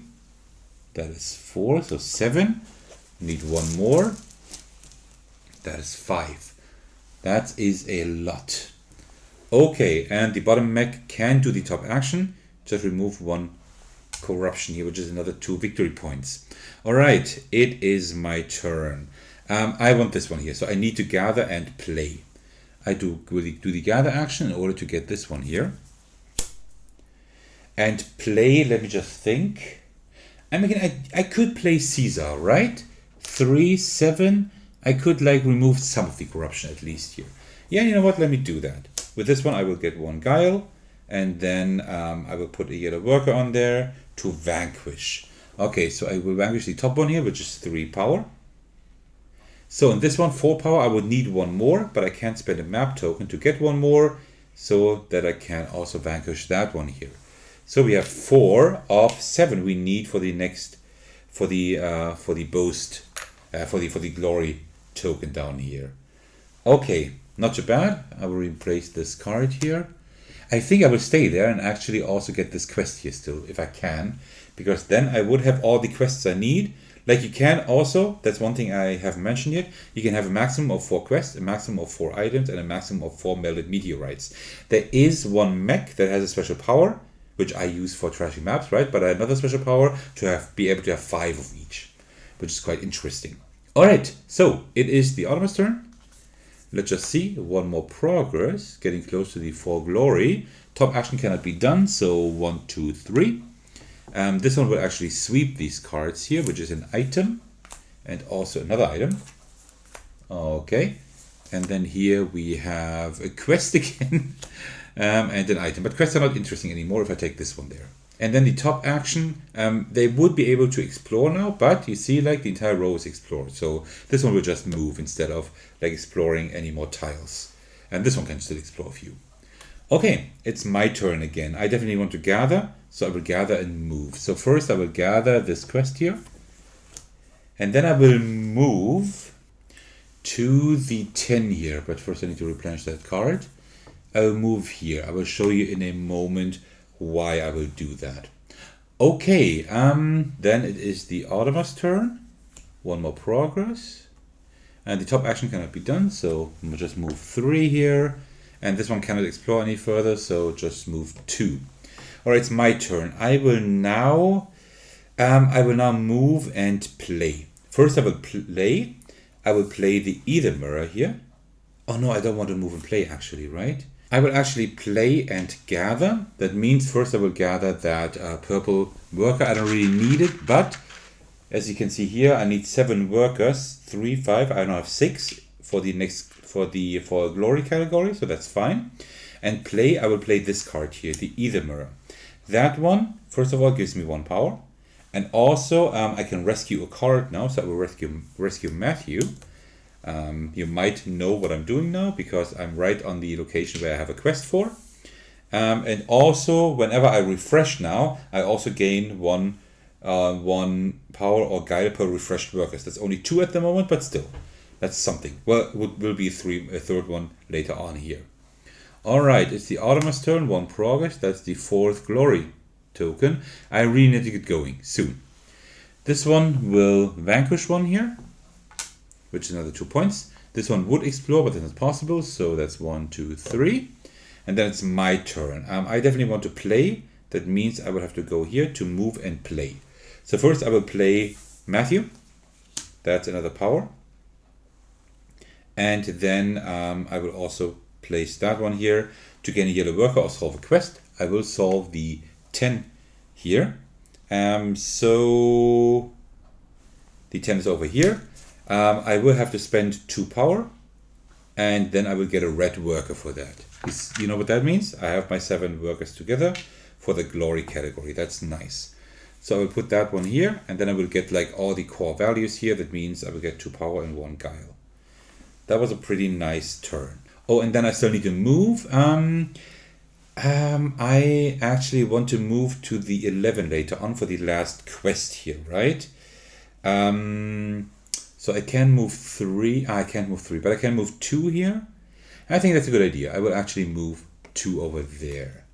That is 4. So 7. We need 1 more. That is 5. That is a lot. Okay, and the bottom mech can do the top action. Just remove 1 corruption here, which is another 2 victory points. All right, it is my turn. I want this one here, so I need to gather and play. I do the gather action in order to get this one here. And play, let me just think. I could play Caesar, right? 3, 7. I could like remove some of the corruption at least here. Yeah, you know what? Let me do that. With this one, I will get 1 guile. And then I will put a yellow worker on there to vanquish. Okay, so I will vanquish the top one here, which is 3 power. So in this one, 4 power, I would need 1 more, but I can't spend a map token to get 1 more, so that I can also vanquish that one here. So we have 4 of 7 we need for the next, for the boast, for the glory token down here. Okay, not too bad. I will replace this card here. I think I will stay there and actually also get this quest here still, if I can, because then I would have all the quests I need. Like you can also, that's one thing I haven't mentioned yet, you can have a maximum of 4 quests, a maximum of 4 items, and a maximum of 4 melted meteorites. There is one mech that has a special power, which I use for trashing maps, right? But another special power to be able to have 5 of each, which is quite interesting. All right, so it is the Automa's turn. Let's just see, 1 more progress, getting close to the 4 glory. Top action cannot be done, so 1, 2, 3. This one will actually sweep these cards here, which is an item and also another item. Okay, and then here we have a quest again and an item. But quests are not interesting anymore if I take this one there. And then the top action, they would be able to explore now, but you see like the entire row is explored. So this one will just move instead of like exploring any more tiles. And this one can still explore a few. Okay, it's my turn again. I definitely want to gather, so I will gather and move. So first I will gather this quest here. And then I will move to the 10 here. But first I need to replenish that card. I will move here. I will show you in a moment why I will do that. Okay, then it is the Automa's turn. 1 more progress. And the top action cannot be done, so we'll just move 3 here. And this one cannot explore any further, so just move 2. All right, it's my turn. I will now move and play. First I will play. I will play the Ether Mirror here. Oh no, I don't want to move and play actually, right? I will actually play and gather. That means first I will gather that purple worker. I don't really need it, but as you can see here, I need 7 workers, 3, 5. I now have 6 for the next for glory category, so that's fine. And play, I will play this card here, the Ether Mirror. That one, first of all, gives me 1 power, and also I can rescue a card now. So I will rescue Matthew. You might know what I'm doing now because I'm right on the location where I have a quest for. And also, whenever I refresh now, I also gain 1 power or guile per refreshed workers. That's only 2 at the moment, but still. That's something. Well, it will be a 3rd one later on here. Alright, it's the Automa's turn, 1 progress. That's the 4th glory token. I really need to get going soon. This one will vanquish one here, which is another 2 points. This one would explore, but it's not possible. So that's 1, 2, 3. And then it's my turn. I definitely want to play. That means I will have to go here to move and play. So first I will play Matthew. That's another power. And then I will also place that one here to gain a yellow worker or solve a quest. I will solve the 10 here. So the 10 is over here. I will have to spend 2 power. And then I will get a red worker for that. You know what that means? I have my 7 workers together for the glory category. That's nice. So I will put that one here. And then I will get like all the core values here. That means I will get 2 power and 1 guile. That was a pretty nice turn. Oh, and then I still need to move. I actually want to move to the 11 later on for the last quest here, right? So I can move 3. I can't move 3, but I can move 2 here. I think that's a good idea. I will actually move 2 over there.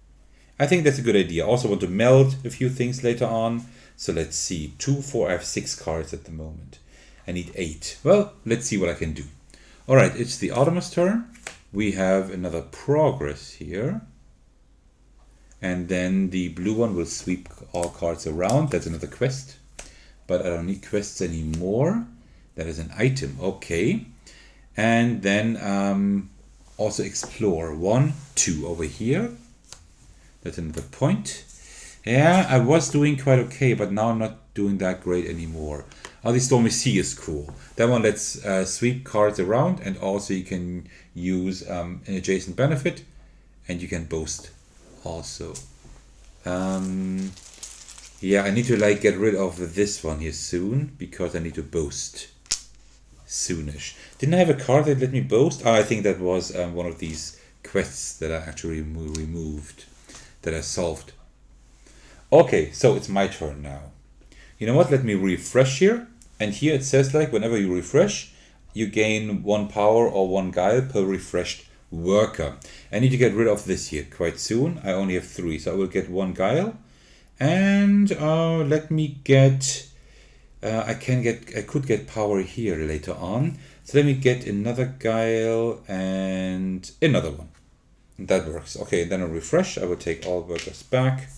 I think that's a good idea. I also want to melt a few things later on. So let's see. 2, 4, I have 6 cards at the moment. I need 8. Well, let's see what I can do. All right, it's the Automa's turn. We have another progress here. And then the blue one will sweep all cards around. That's another quest. But I don't need quests anymore. That is an item. Okay. And then also explore. 1, 2 over here. That's another point. Yeah, I was doing quite okay, but now I'm not doing that great anymore. Oh, the Stormy Sea is cool. That one lets sweep cards around, and also you can use an adjacent benefit, and you can boast also. Yeah, I need to like get rid of this one here soon, because I need to boast soonish. Didn't I have a card that let me boast? Oh, I think that was one of these quests that I actually removed, that I solved. Okay, so it's my turn now. You know what? Let me refresh here. And here it says like whenever you refresh, you gain 1 power or 1 guile per refreshed worker. I need to get rid of this here quite soon. I only have 3, so I will get 1 guile. And let me get, I could get power here later on. So let me get another guile and another one. That works. Okay, then I'll refresh. I will take all workers back.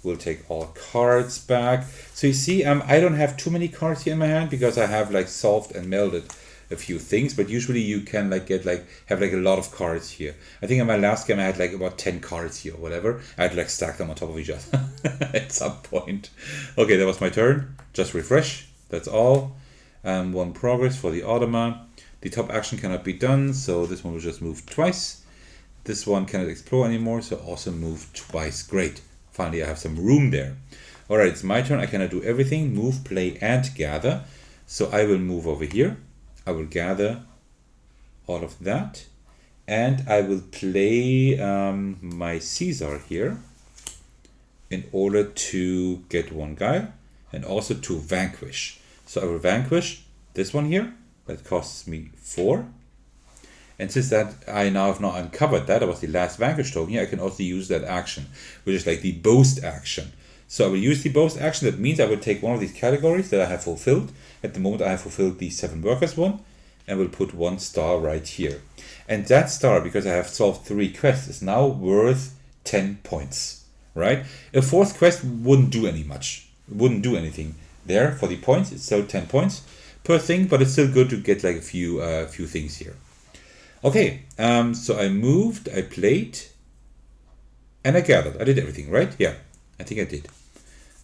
We'll take all cards back. So you see, I don't have too many cards here in my hand because I have like solved and melded a few things, but usually you can like have a lot of cards here. I think in my last game I had like about 10 cards here or whatever. I had like stacked them on top of each other at some point. Okay, that was my turn. Just refresh. That's all. 1 progress for the Automa. The top action cannot be done, so this one will just move twice. This one cannot explore anymore, so also move twice. Great. Finally, I have some room there. All right, it's my turn. I cannot do everything. Move, play, and gather. So I will move over here. I will gather all of that. And I will play my Caesar here in order to get 1 guile and also to vanquish. So I will vanquish this one here. That costs me 4. And since that I now have not uncovered that was the last vanquish token here, I can also use that action, which is like the boast action. So I will use the boast action. That means I will take one of these categories that I have fulfilled. At the moment I have fulfilled the 7 workers one, and will put 1 star right here. And that star, because I have solved 3 quests, is now worth 10 points, right? A 4th quest wouldn't do wouldn't do anything there for the points. It's still 10 points per thing, but it's still good to get like a few things here. Okay, so I moved, I played, and I gathered. I did everything, right? Yeah, I think I did.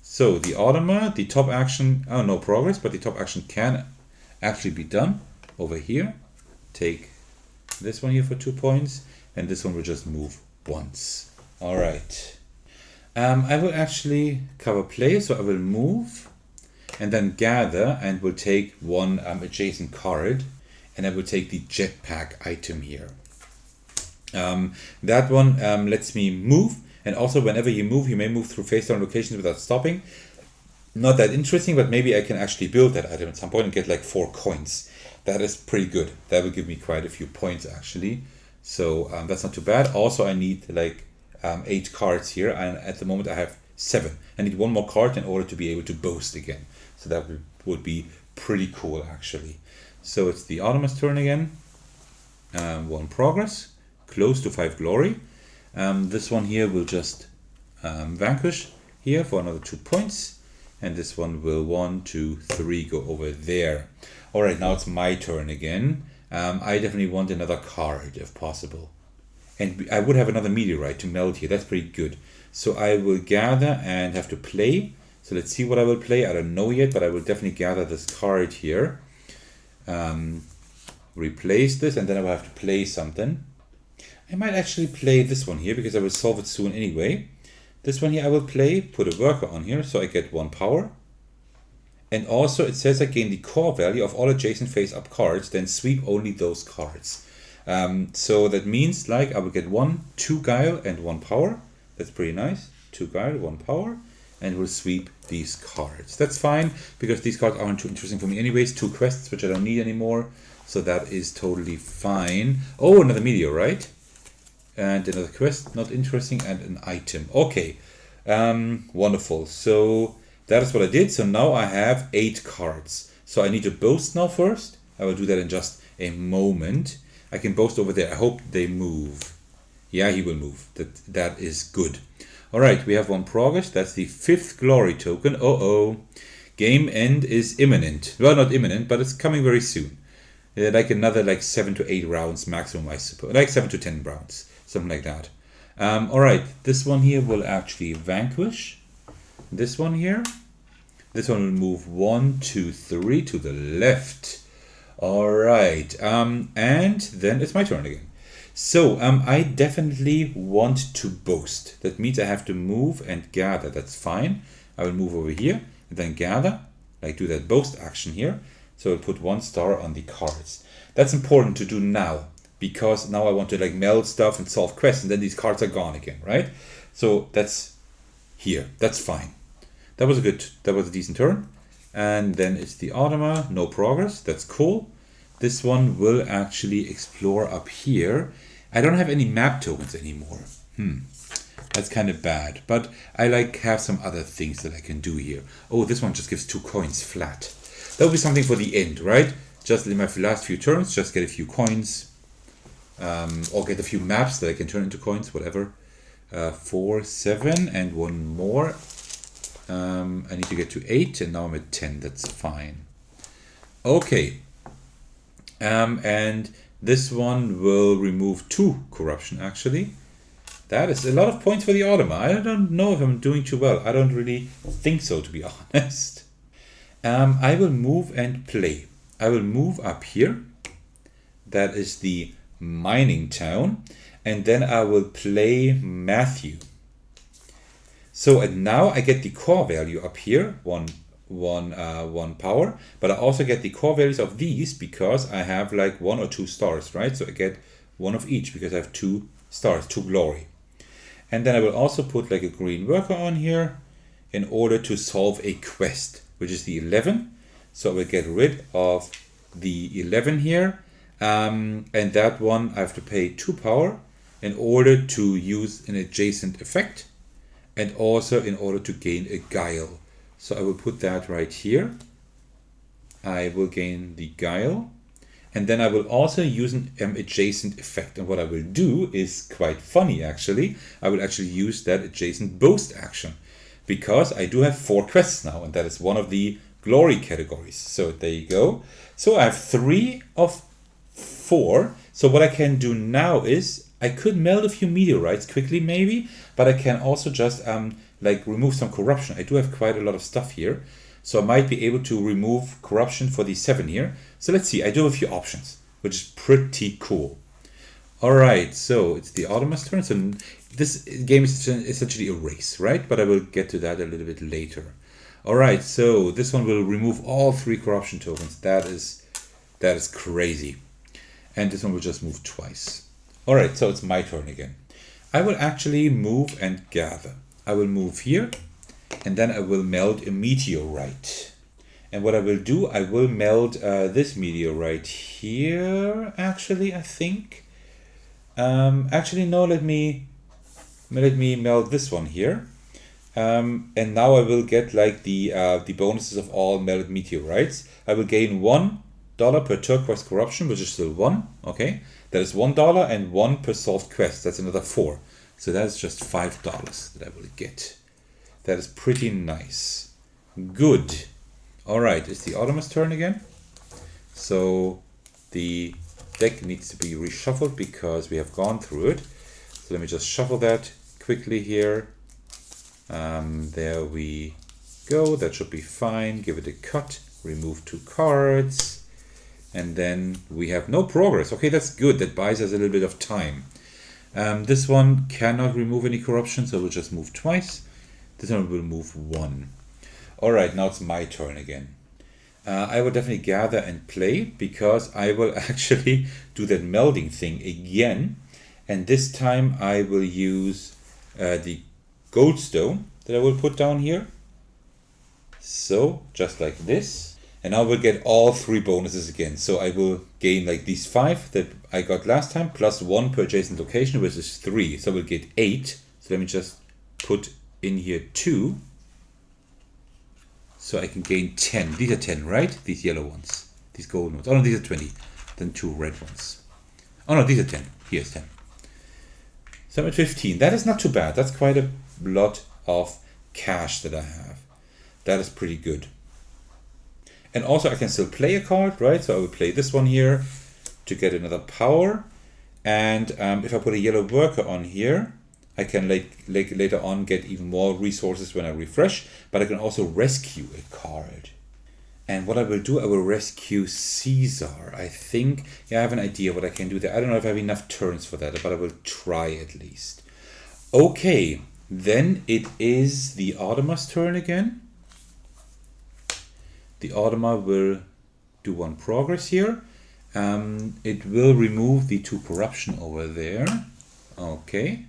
So the Automa, the top action, oh, no progress, but the top action can actually be done over here. Take this one here for 2 points, and this one will just move once. All right. I will actually cover play, so I will move, and then gather, and will take 1 adjacent card. And I will take the jetpack item here. That one lets me move. And also whenever you move, you may move through face-down locations without stopping. Not that interesting, but maybe I can actually build that item at some point and get like 4 coins. That is pretty good. That will give me quite a few points actually. So that's not too bad. Also I need like 8 cards here. And at the moment I have 7. I need 1 more card in order to be able to boast again. So that would be pretty cool actually. So it's the Automa's turn again. 1 progress, close to 5 glory. This one here will just vanquish here for another 2 points. And this one will 1, 2, 3 go over there. All right, now it's my turn again. I definitely want another card if possible. And I would have another meteorite to meld here. That's pretty good. So I will gather and have to play. So let's see what I will play. I don't know yet, but I will definitely gather this card here. Replace this, and then I will have to play something. I might actually play this one here because I will solve it soon anyway. This one here I will play, put a worker on here so I get 1 power. And also it says I gain the core value of all adjacent face-up cards, then sweep only those cards. So that means like I will get 1, 2 guile and 1 power. That's pretty nice. 2 guile, 1 power. And we'll sweep these cards. That's fine, because these cards aren't too interesting for me anyways. 2 quests, which I don't need anymore. So that is totally fine. Oh, another meteorite. And another quest, not interesting, and an item. Okay, wonderful. So that is what I did. So now I have 8 cards. So I need to boast now first. I will do that in just a moment. I can boast over there. I hope they move. Yeah, he will move. That is good. All right, we have one progress. That's the 5th glory token. Game end is imminent. Well, not imminent, but it's coming very soon. Like another like 7 to 8 rounds maximum, I suppose. Like 7 to 10 rounds, something like that. All right, this one here will actually vanquish. This one here. This one will move 1, 2, 3 to the left. All right, and then it's my turn again. So I definitely want to boast. That means I have to move and gather. That's fine. I will move over here and then gather. Like do that boast action here. So I'll put 1 star on the cards. That's important to do now because now I want to like meld stuff and solve quests, and then these cards are gone again, right? So that's here. That's fine. That was a decent turn. And then it's the Automa, no progress. That's cool. This one will actually explore up here. I don't have any map tokens anymore. That's kind of bad. But I like have some other things that I can do here. Oh, this one just gives 2 coins flat. That will be something for the end, right? Just in my last few turns, just get a few coins. Or get a few maps that I can turn into coins, whatever. 4, 7, and 1 more. I need to get to 8, and now I'm at 10. That's fine. Okay. And this one will remove 2 corruption, actually. That is a lot of points for the Automa. I don't know if I'm doing too well. I don't really think so, to be honest. I will move and play. I will move up here. That is the mining town. And then I will play Matthew. So and now I get the core value up here, one power, but I also get the core values of these because I have like 1 or 2 stars, right? So I get 1 of each because I have 2 stars, 2 glory. And then I will also put like a green worker on here in order to solve a quest, which is the 11. So I will get rid of the 11 here, and that one I have to pay 2 power in order to use an adjacent effect. And also in order to gain a guile. So I will put that right here. I will gain the guile. And then I will also use an adjacent effect. And what I will do is quite funny actually. I will actually use that adjacent boast action. Because I do have 4 quests now. And that is one of the glory categories. So there you go. So I have 3 of 4. So what I can do now is I could meld a few meteorites quickly maybe, but I can also just like remove some corruption. I do have quite a lot of stuff here, so I might be able to remove corruption for the 7 here. So let's see, I do have a few options, which is pretty cool. All right, so it's the Automa's turn. So this game is essentially a race, right? But I will get to that a little bit later. All right, so this one will remove all 3 corruption tokens. That is crazy. And this one will just move twice. Alright, so it's my turn again. I will actually move and gather. I will move here, and then I will meld a meteorite. And what I will do, I will meld this meteorite here, actually, I think. Actually, no, let me meld this one here. And now I will get like the bonuses of all melded meteorites. I will gain $1 per turquoise corruption, which is still 1, okay? That is $1 and 1 per solved quest. That's another 4. So that's just $5 that I will get. That is pretty nice. Good. All right, it's the Automa's turn again. So the deck needs to be reshuffled because we have gone through it. So let me just shuffle that quickly here. There we go. That should be fine. Give it a cut. Remove 2 cards. And then we have no progress. Okay, that's good. That buys us a little bit of time. This one cannot remove any corruption, so we'll just move twice. This one will move 1. All right, now it's my turn again. I will definitely gather and play because I will actually do that melding thing again. And this time I will use the goldstone that I will put down here. So, just like this. And now we'll get all 3 bonuses again. So I will gain like these 5 that I got last time, plus 1 per adjacent location, which is 3. So we'll get 8. So let me just put in here 2. So I can gain 10. These are 10, right? These yellow ones. These golden ones. Oh no, these are 20. Then 2 red ones. Oh no, these are 10. Here's 10. So I'm at 15. That is not too bad. That's quite a lot of cash that I have. That is pretty good. And also I can still play a card, right? So I will play this one here to get another power. And if I put a yellow worker on here, I can later on get even more resources when I refresh, but I can also rescue a card. And what I will do, I will rescue Caesar. I think, yeah, I have an idea what I can do there. I don't know if I have enough turns for that, but I will try at least. Okay, then it is the Automa's turn again. The Automa will do one progress here. It will remove the 2 corruption over there. Okay.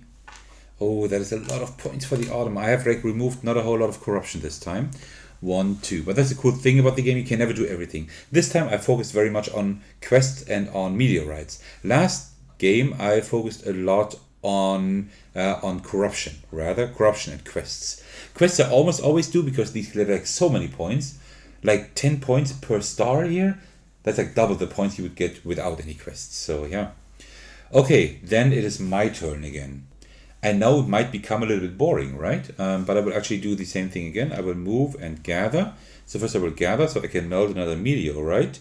Oh, that is a lot of points for the Automa. I have removed not a whole lot of corruption this time. 1, 2. But that's the cool thing about the game. You can never do everything. This time I focused very much on quests and on meteorites. Last game I focused a lot on corruption, corruption and quests. Quests I almost always do because these get like so many points. Like 10 points per star here. That's like double the points you would get without any quests. So yeah. Okay, then it is my turn again. I know it might become a little bit boring, right? But I will actually do the same thing again. I will move and gather. So first I will gather so I can melt another meteorite.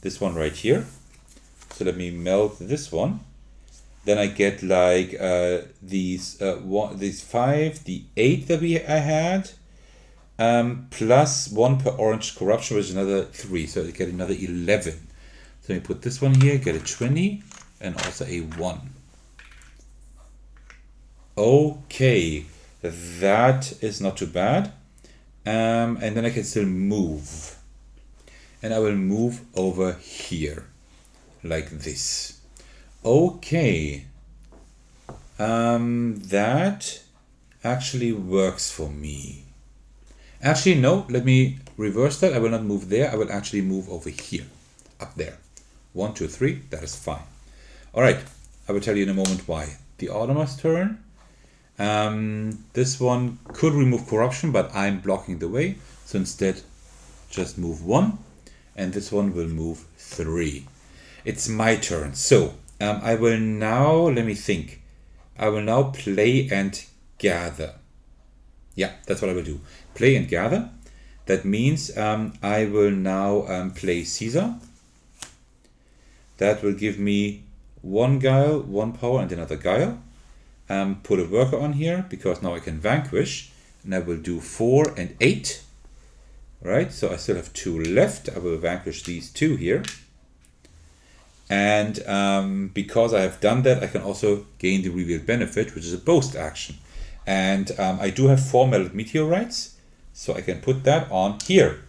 This one right here. So let me melt this one. Then I get like these 5, the 8 that I had. Plus 1 per orange corruption, which is another 3. So I get another 11. So let me put this one here, get a 20, and also a 1. Okay, that is not too bad. And then I can still move. And I will move over here, like this. Okay. That actually works for me. Actually, no, let me reverse that. I will not move there. I will actually move over here, up there. 1, 2, 3, that is fine. All right, I will tell you in a moment why. The Automa's turn. This one could remove corruption, but I'm blocking the way. So instead, just move 1. And this one will move 3. It's my turn. So I will now, let me think. I will now play and gather. Yeah, that's what I will do. Play and gather. That means I will now play Caesar. That will give me 1 guile, 1 power, and another guile. Put a worker on here because now I can vanquish. And I will do 4 and 8. Right, so I still have 2 left. I will vanquish these 2 here. And because I have done that, I can also gain the revealed benefit, which is a boast action. And I do have 4 melted meteorites, so I can put that on here.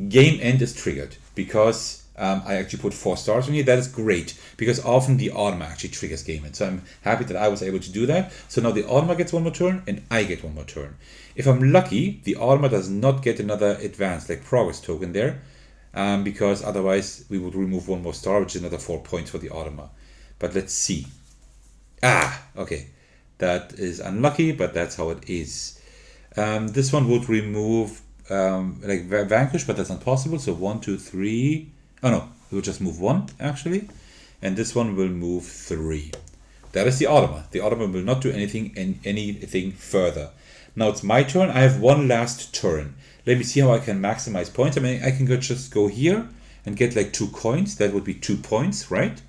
Game end is triggered because I actually put 4 stars on here. That is great because often the Automa actually triggers game end. So I'm happy that I was able to do that. So now the Automa gets 1 more turn and I get 1 more turn. If I'm lucky, the Automa does not get another advanced like progress token there. Because otherwise we would remove 1 more star, which is another 4 points for the Automa. But let's see. Okay. That is unlucky, but that's how it is. This one would remove like vanquish, but that's not possible. So 1, 2, 3. Oh no, it will just move 1 actually. And this one will move 3. That is the Automa. The Automa will not do anything further. Now it's my turn. I have 1 last turn. Let me see how I can maximize points. I mean, I can just go here and get like 2 coins. That would be 2 points, right?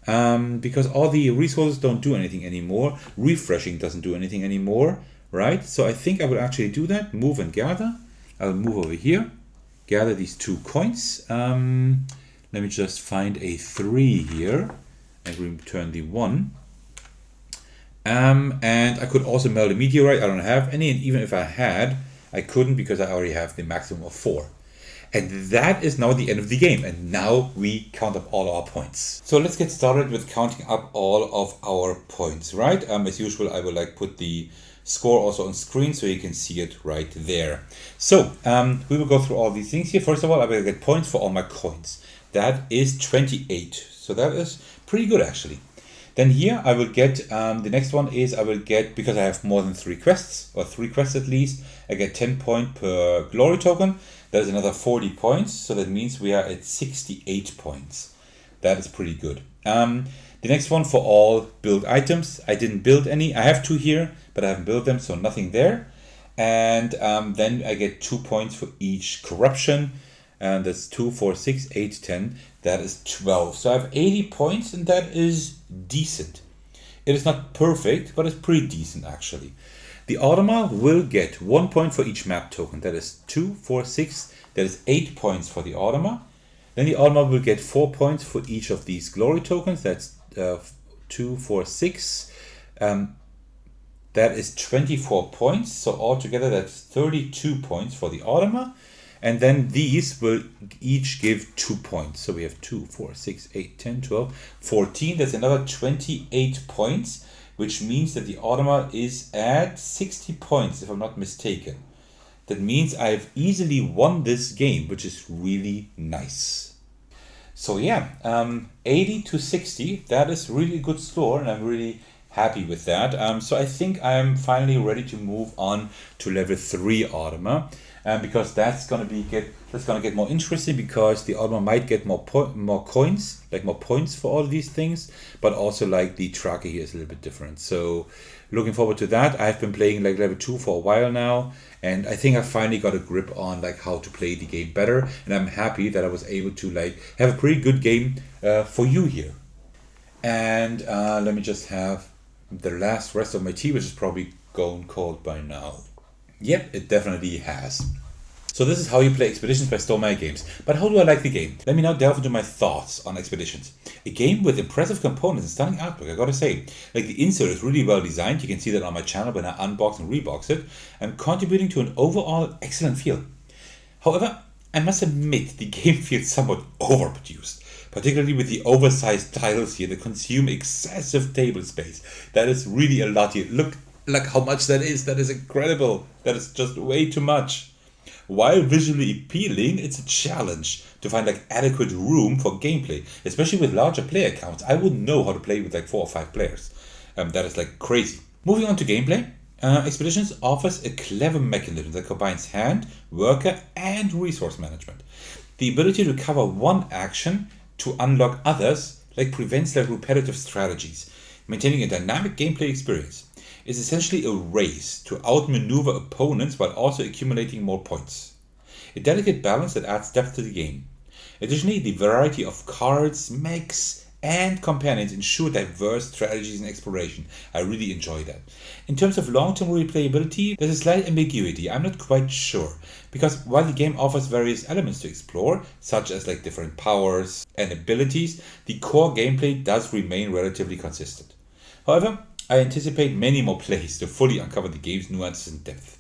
Because all the resources don't do anything anymore. Refreshing doesn't do anything anymore, right? So I think I will actually do that. Move and gather. I'll move over here. Gather these 2 coins. Let me just find a 3 here and return the 1. And I could also melt a meteorite. I don't have any, and even if I had, I couldn't because I already have the maximum of 4. And that is now the end of the game. And now we count up all our points. So let's get started with counting up all of our points, right? As usual, I will put the score also on screen so you can see it right there. So we will go through all these things here. First of all, I will get points for all my coins. That is 28. So that is pretty good actually. Then here I will get, the next one is I will get, because I have more than 3 quests, or 3 quests at least, I get 10 points per glory token. That is another 40 points, so that means we are at 68 points. That is pretty good. The next one for all build items. I didn't build any. I have 2 here, but I haven't built them, so nothing there. And then I get 2 points for each corruption. And that's 2, 4, 6, 8, 10. That is 12. So I have 80 points, and that is decent. It is not perfect, but it's pretty decent actually. The Automa will get 1 point for each map token. That is 2, 4, 6. That is 8 points for the Automa. Then the Automa will get 4 points for each of these glory tokens. That's 2, 4, 6. That is 24 points. So altogether that's 32 points for the Automa. And then these will each give 2 points. So we have 2, 4, 6, 8, 10, 12, 14. That's another 28 points, which means that the Automa is at 60 points, if I'm not mistaken. That means I've easily won this game, which is really nice. So yeah, 80 to 60, that is really a good score, and I'm really happy with that. So I think I'm finally ready to move on to level 3 Automa, because that's gonna get more interesting, because the Automa might get more coins, like more points for all of these things, but also like the tracker here is a little bit different. So looking forward to that. I've been playing like level 2 for a while now, and I think I finally got a grip on like how to play the game better, and I'm happy that I was able to like have a pretty good game for you here. And let me just have the rest of my tea, which is probably gone cold by now. Yep, it definitely has. So this is how you play Expeditions by Stonemaier Games. But how do I like the game? Let me now delve into my thoughts on Expeditions. A game with impressive components and stunning artwork, I gotta say. Like the insert is really well designed, you can see that on my channel when I unbox and rebox it, and contributing to an overall excellent feel. However, I must admit the game feels somewhat overproduced, particularly with the oversized tiles here that consume excessive table space. That is really a lot here. Look like how much that is incredible. That is just way too much. While visually appealing, it's a challenge to find like adequate room for gameplay, especially with larger player counts. I wouldn't know how to play with like 4 or 5 players. That is like crazy. Moving on to gameplay, Expeditions offers a clever mechanism that combines hand, worker, and resource management. The ability to cover one action to unlock others like prevents like repetitive strategies, maintaining a dynamic gameplay experience. Is essentially a race to outmaneuver opponents while also accumulating more points. A delicate balance that adds depth to the game. Additionally, the variety of cards, mechs, and companions ensure diverse strategies and exploration. I really enjoy that. In terms of long-term replayability, there's a slight ambiguity. I'm not quite sure, because while the game offers various elements to explore, such as like different powers and abilities, the core gameplay does remain relatively consistent. However, I anticipate many more plays to fully uncover the game's nuances and depth.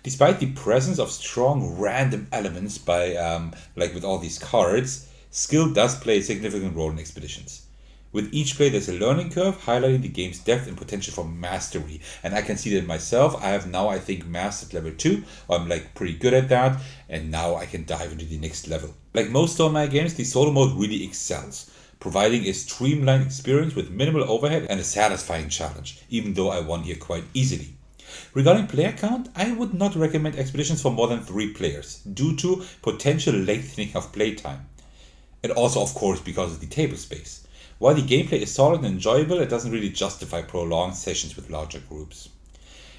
Despite the presence of strong random elements like with all these cards, skill does play a significant role in Expeditions. With each play there's a learning curve highlighting the game's depth and potential for mastery, and I can see that myself. I have now I think mastered level 2, I'm like pretty good at that, and now I can dive into the next level. Like most Stonemaier games, the solo mode really excels, providing a streamlined experience with minimal overhead and a satisfying challenge, even though I won here quite easily. Regarding player count, I would not recommend Expeditions for more than 3 players, due to potential lengthening of playtime. And also, of course, because of the table space. While the gameplay is solid and enjoyable, it doesn't really justify prolonged sessions with larger groups.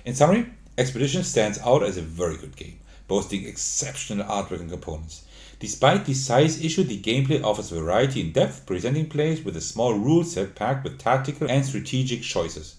In summary, Expeditions stands out as a very good game, boasting exceptional artwork and components. Despite the size issue, the gameplay offers variety and depth, presenting players with a small rule set packed with tactical and strategic choices.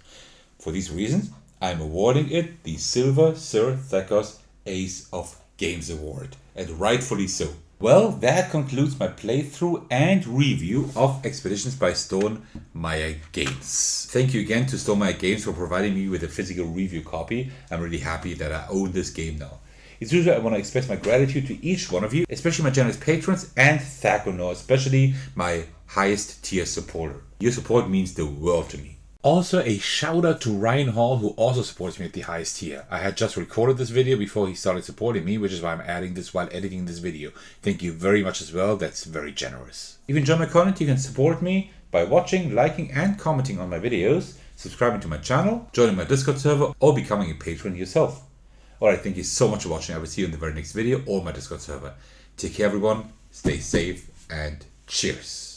For these reasons, I am awarding it the Silver Sir Thecos Ace of Games Award, and rightfully so. Well, that concludes my playthrough and review of Expeditions by Stonemaier Games. Thank you again to Stonemaier Games for providing me with a physical review copy. I'm really happy that I own this game now. As usual, I want to express my gratitude to each one of you, especially my generous patrons and Thecos, especially my highest tier supporter. Your support means the world to me. Also, a shout out to Ryan Hall, who also supports me at the highest tier. I had just recorded this video before he started supporting me, which is why I'm adding this while editing this video. Thank you very much as well, that's very generous. If you enjoy my content, you can support me by watching, liking and commenting on my videos, subscribing to my channel, joining my Discord server, or becoming a patron yourself. Alright, thank you so much for watching. I will see you in the very next video or my Discord server. Take care everyone, stay safe and cheers.